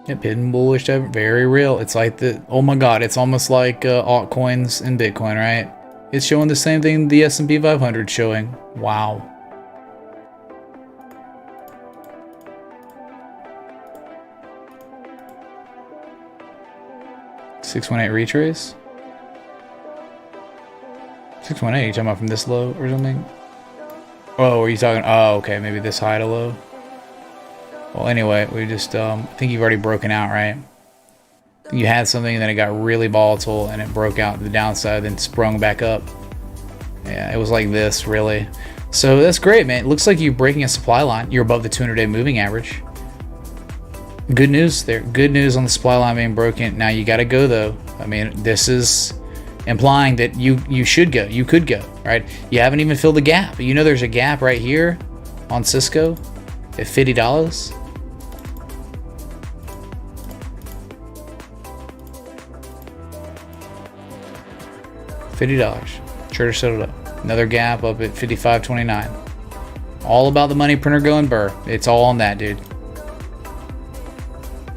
Speaker 1: Yep, hidden bullish, very real. It's like the, oh my god, it's almost like altcoins and Bitcoin, right? It's showing the same thing the S&P 500 showing. Wow. $618 retrace? 618, you talking about from this low or something? Oh, are you talking, oh, okay, maybe this high to low? Well, anyway, we just I think you've already broken out, right? You had something, and then it got really volatile, and it broke out to the downside, then sprung back up. Yeah, it was like this, really. So that's great, man. It looks like you're breaking a supply line. You're above the 200-day moving average. Good news there. Good news on the supply line being broken. Now you got to go, though. I mean, this is implying that you should go. You could go, right? You haven't even filled the gap. You know there's a gap right here on Cisco at $50. $50. Trader settled up. Another gap up at 55.29. All about the money printer going burr. It's all on that, dude.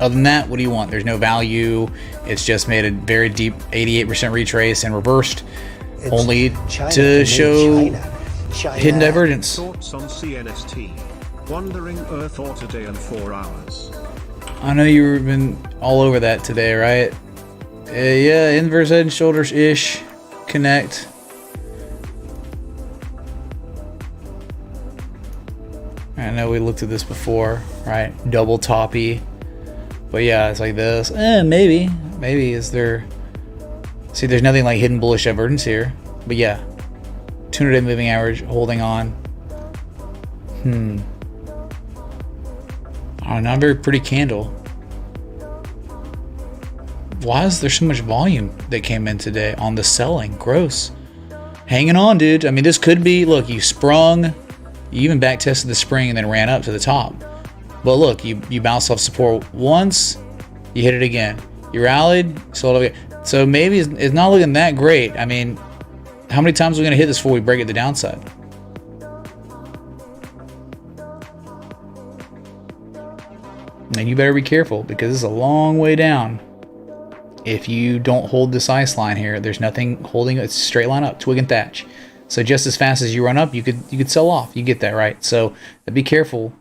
Speaker 1: Other than that, what do you want? There's no value. It's just made a very deep 88% retrace and reversed, only to show hidden divergence.
Speaker 7: Thoughts on CNST? Wandering Earth or today and 4 hours.
Speaker 1: I know you've been all over that today, right? Yeah, inverse head and shoulders ish. Connect. I know we looked at this before, right? Double toppy. But yeah, it's like this. Maybe is there... See, there's nothing like hidden bullish divergence here. But yeah, 200-day moving average holding on. Oh, not a very pretty candle. Why is there so much volume that came in today on the selling? Gross. Hanging on, dude. I mean, this could be... Look, you sprung. You even back tested the spring and then ran up to the top. But look, you bounced off support once. You hit it again. You rallied. Sold it again. So maybe it's not looking that great. I mean, how many times are we going to hit this before we break it the downside? And you better be careful because it's a long way down. If you don't hold this ice line here, there's nothing holding it. It's a straight line up, twig and thatch. So just as fast as you run up, you could sell off. You get that, right? So be careful.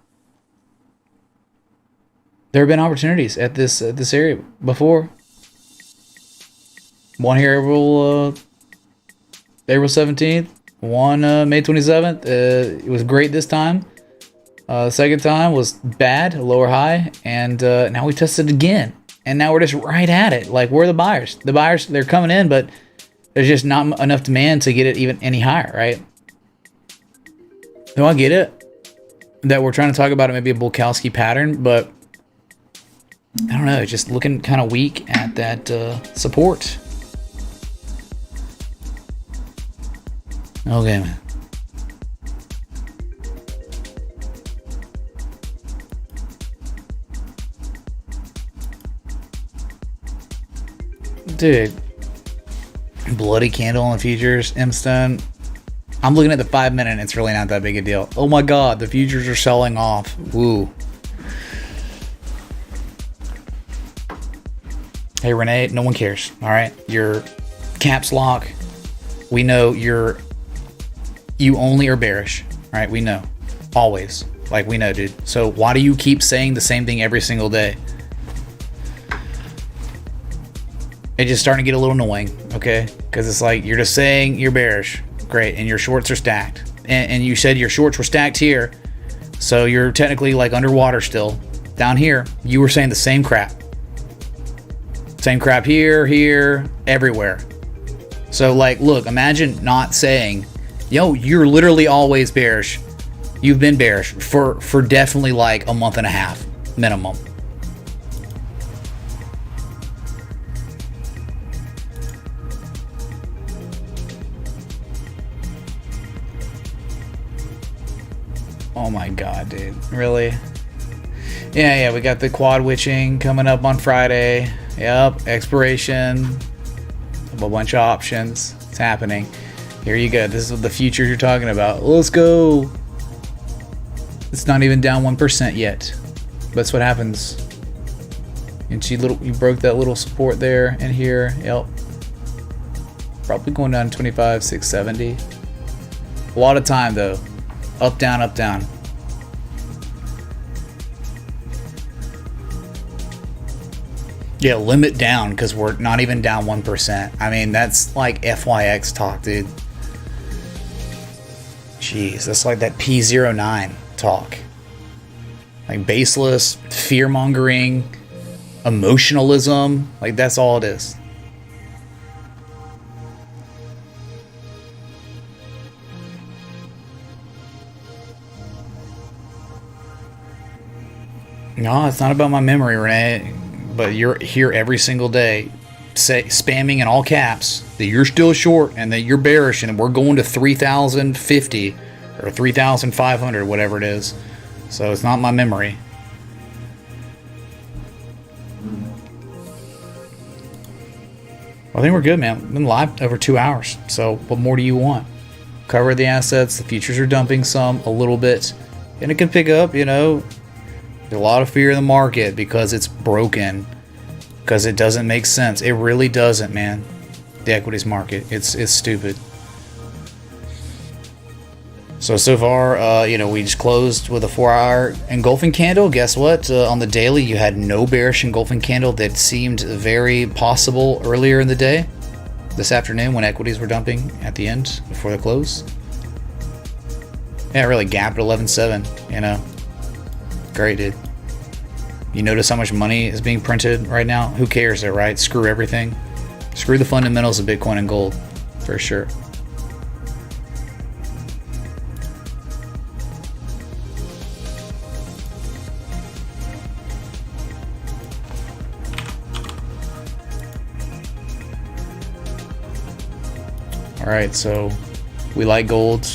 Speaker 1: There have been opportunities at this area before. One here April 17th. One May 27th. It was great this time. Second time was bad, lower high, and now we tested again. And now we're just right at it. Like, where are the buyers? The buyers, they're coming in, but there's just not enough demand to get it even any higher, right? No, I get it. That we're trying to talk about it maybe a Bulkowski pattern, but I don't know. It's just looking kind of weak at that support. Okay, man. Dude, bloody candle on the futures, M-Stone. I'm looking at the 5 minute and it's really not that big a deal. Oh my god, the futures are selling off. Woo. Hey Renee, no one cares. Alright? Your caps lock. We know you only are bearish. Alright, we know. Always. Like, we know, dude. So why do you keep saying the same thing every single day? It's just starting to get a little annoying, okay? Because it's like, you're just saying you're bearish. Great, and your shorts are stacked. And you said your shorts were stacked here, so you're technically like underwater still. Down here, you were saying the same crap. Same crap here, everywhere. So like, look, imagine not saying, yo, you're literally always bearish. You've been bearish for definitely like a month and a half, minimum. Oh my god, dude. Really? Yeah, we got the quad witching coming up on Friday. Yep, expiration. A bunch of options. It's happening. Here you go. This is the future you're talking about. Let's go. It's not even down 1% yet. That's what happens. And you broke that little support there and here. Yep. Probably going down 25, 670. A lot of time though. Up, down, up, down. Yeah, limit down because we're not even down 1%. I mean, that's like FYX talk, dude. Jeez, that's like that P09 talk. Like baseless, fear-mongering, emotionalism. Like that's all it is. No, it's not about my memory, Renee. But you're here every single day spamming in all caps that you're still short and that you're bearish and we're going to 3,050 or 3,500, whatever it is. So it's not my memory. I think we're good, man. We've been live over 2 hours. So what more do you want? Cover the assets. The futures are dumping some a little bit. And it can pick up, you know. There's a lot of fear in the market because it's broken. Because it doesn't make sense. It really doesn't, man. The equities market. It's stupid. So far, you know, we just closed with a 4-hour engulfing candle. Guess what? On the daily, you had no bearish engulfing candle that seemed very possible earlier in the day. This afternoon when equities were dumping at the end before the close. Yeah, it really gapped at 11.7, you know. Great, dude. You notice how much money is being printed right now? Who cares though, right? Screw everything. Screw the fundamentals of Bitcoin and gold, for sure. All right, so we like gold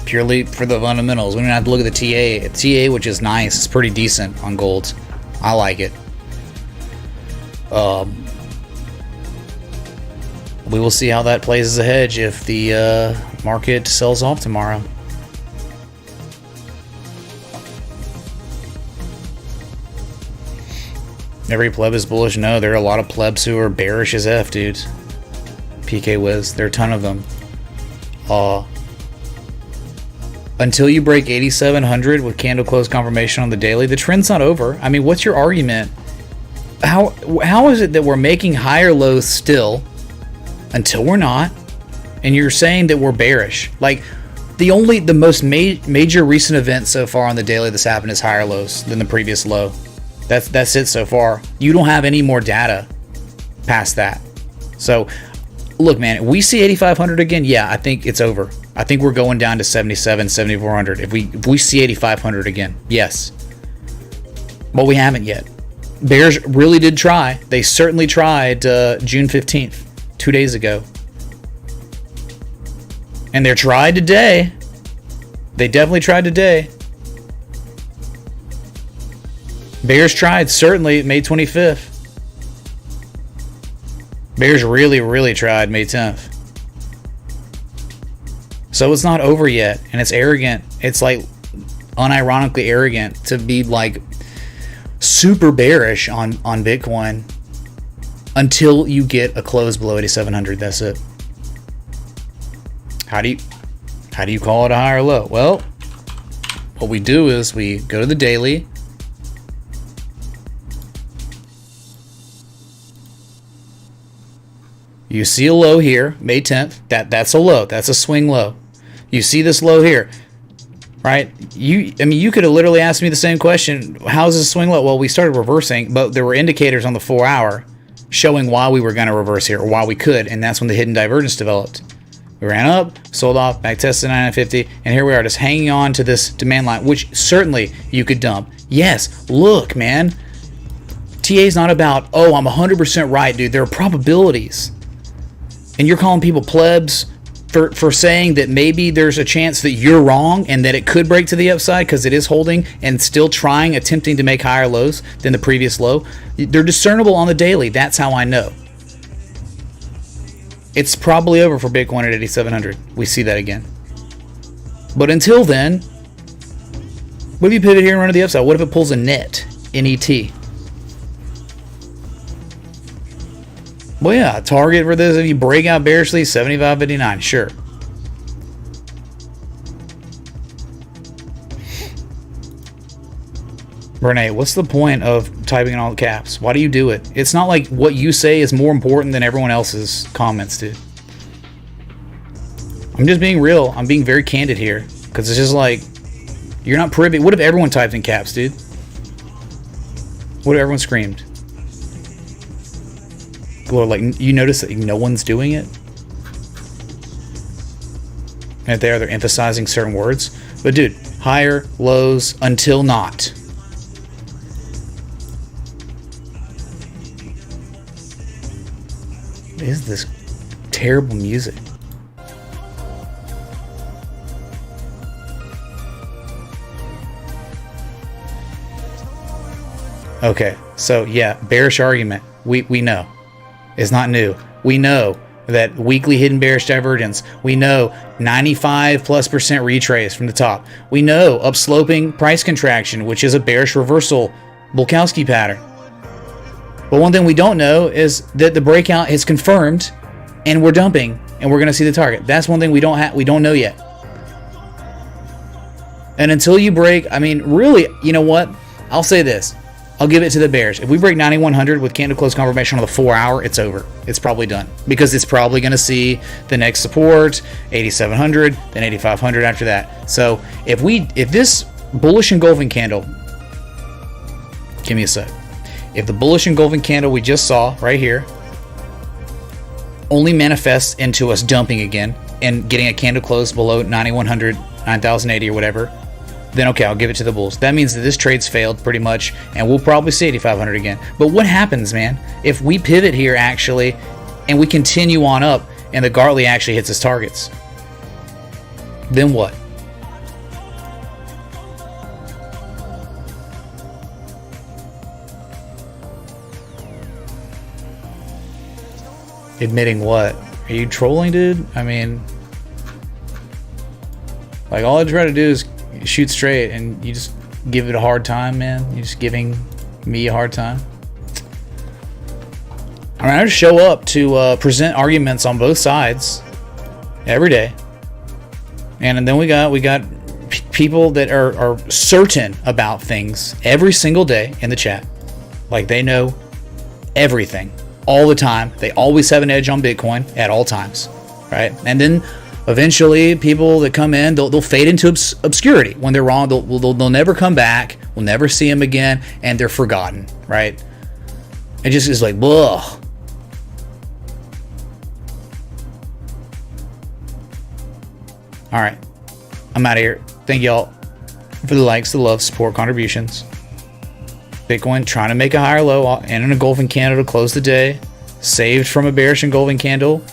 Speaker 1: purely for the fundamentals. We don't have to look at the TA, which is nice. It's pretty decent on gold. I like it. We will see how that plays as a hedge if the market sells off tomorrow. Every pleb is bullish. No, there are a lot of plebs who are bearish as F, dude. PK Wiz, there are a ton of them. Until you break 8,700 with candle close confirmation on the daily, the trend's not over. I mean, what's your argument? How is it that we're making higher lows still until we're not, and you're saying that we're bearish? Like, the most major recent event so far on the daily that's happened is higher lows than the previous low. That's it so far. You don't have any more data past that. So, look, man, if we see 8,500 again, yeah, I think it's over. I think we're going down to 77, 7,400. If we see 8,500 again, yes. But we haven't yet. Bears really did try. They certainly tried June 15th, 2 days ago. And they're tried today. They definitely tried today. Bears tried, certainly, May 25th. Bears really, really tried May 10th. So it's not over yet, and it's arrogant. It's like unironically arrogant to be like super bearish on Bitcoin until you get a close below 8,700. That's it. How do you call it a high or low? Well, what we do is we go to the daily. You see a low here, May 10th. That's a low. That's a swing low. You see this low here, right? You could have literally asked me the same question. How's this swing low? Well, we started reversing, but there were indicators on the 4-hour showing why we were going to reverse here, or why we could, and that's when the hidden divergence developed. We ran up, sold off, back tested 950, and here we are just hanging on to this demand line, which certainly you could dump. Yes, look, man. TA is not about, oh, I'm 100% right, dude. There are probabilities. And you're calling people plebs for saying that maybe there's a chance that you're wrong and that it could break to the upside because it is holding and still attempting to make higher lows than the previous low. They're discernible on the daily. That's how I know. It's probably over for Bitcoin at 8,700. We see that again. But until then, what if you pivot here and run to the upside? What if it pulls a net, NET? Well, yeah, target for this, if you break out bearishly, 75.59, sure. Renee, what's the point of typing in all caps? Why do you do it? It's not like what you say is more important than everyone else's comments, dude. I'm just being real. I'm being very candid here. Because it's just like, You're not privy. What if everyone typed in caps, dude? What if everyone screamed? Well, like, you notice that no one's doing it? And they're emphasizing certain words. But dude, higher, lows, until not. What is this terrible music? Okay, so yeah, bearish argument. We know. It's not new. We know that weekly hidden bearish divergence. We know 95+% retrace from the top. We know upsloping price contraction, which is a bearish reversal Bulkowski pattern. But one thing we don't know is that the breakout is confirmed and we're dumping and we're going to see the target. That's one thing we don't know yet. And until you break, I mean, really, you know what? I'll say this. I'll give it to the bears. If we break 9100 with candle close confirmation on the 4 hour, it's over. It's probably done because it's probably going to see the next support 8700, then 8500 after that. So if this bullish engulfing candle, give me a sec. If the bullish engulfing candle we just saw right here only manifests into us dumping again and getting a candle close below 9100, 9080 or whatever, then okay, I'll give it to the bulls. That means that this trade's failed pretty much, and we'll probably see 8,500 again. But what happens, man, if we pivot here actually, and we continue on up, and the Gartley actually hits its targets? Then what? Admitting what? Are you trolling, dude? I mean, like, all I try to do is shoot straight, and you just give it a hard time, man. You're just giving me a hard time. I mean, I just show up to present arguments on both sides every day, and then we got people that are certain about things every single day in the chat, like they know everything all the time. They always have an edge on Bitcoin at all times, right? And then eventually, people that come in, they'll fade into obscurity. When they're wrong, they'll never come back. We'll never see them again, and they're forgotten, right? It just is like, ugh. All right, I'm out of here. Thank y'all for the likes, the love, support, contributions. Bitcoin trying to make a higher low and an engulfing candle to close the day. Saved from a bearish engulfing candle.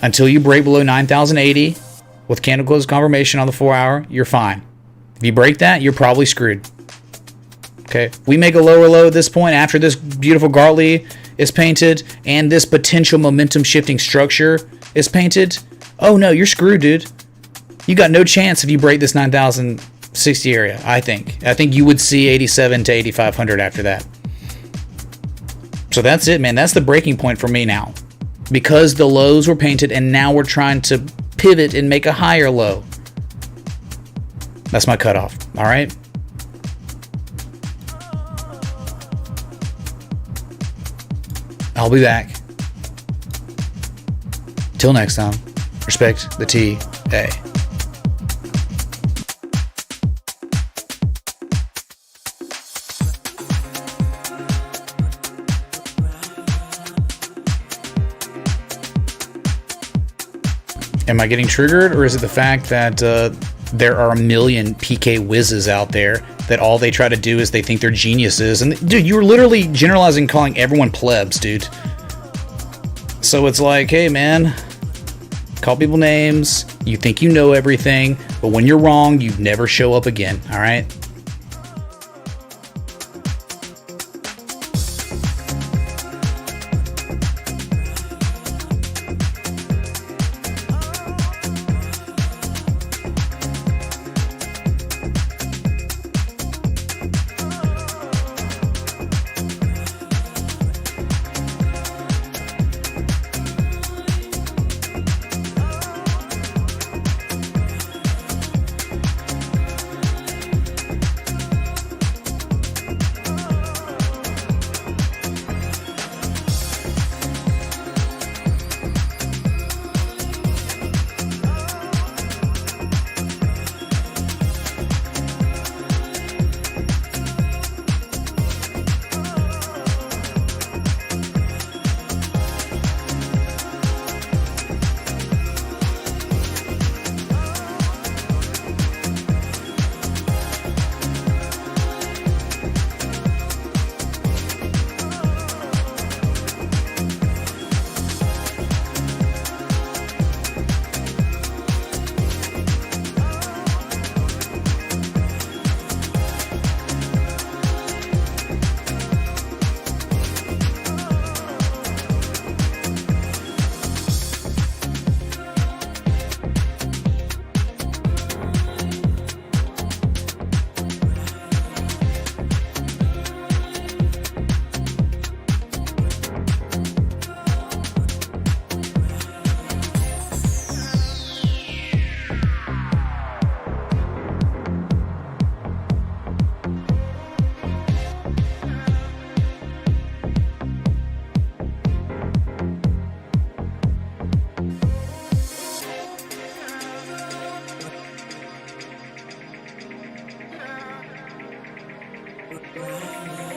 Speaker 1: Until you break below 9,080 with candle close confirmation on the 4 hour, you're fine. If you break that, you're probably screwed. Okay, we make a lower low at this point after this beautiful Gartley is painted and this potential momentum shifting structure is painted. Oh no, you're screwed, dude. You got no chance if you break this 9,060 area, I think. I think you would see 87 to 8,500 after that. So that's it, man. That's the breaking point for me now. Because the lows were painted and now we're trying to pivot and make a higher low. That's my cutoff. All right. I'll be back. Till next time. Respect the TA. Am I getting triggered, or is it the fact that there are a million PK whizzes out there that all they try to do is they think they're geniuses? And dude, you're literally generalizing, calling everyone plebs, dude. So it's like, hey man, call people names. You think you know everything, but when you're wrong, you never show up again. All right.
Speaker 8: Right.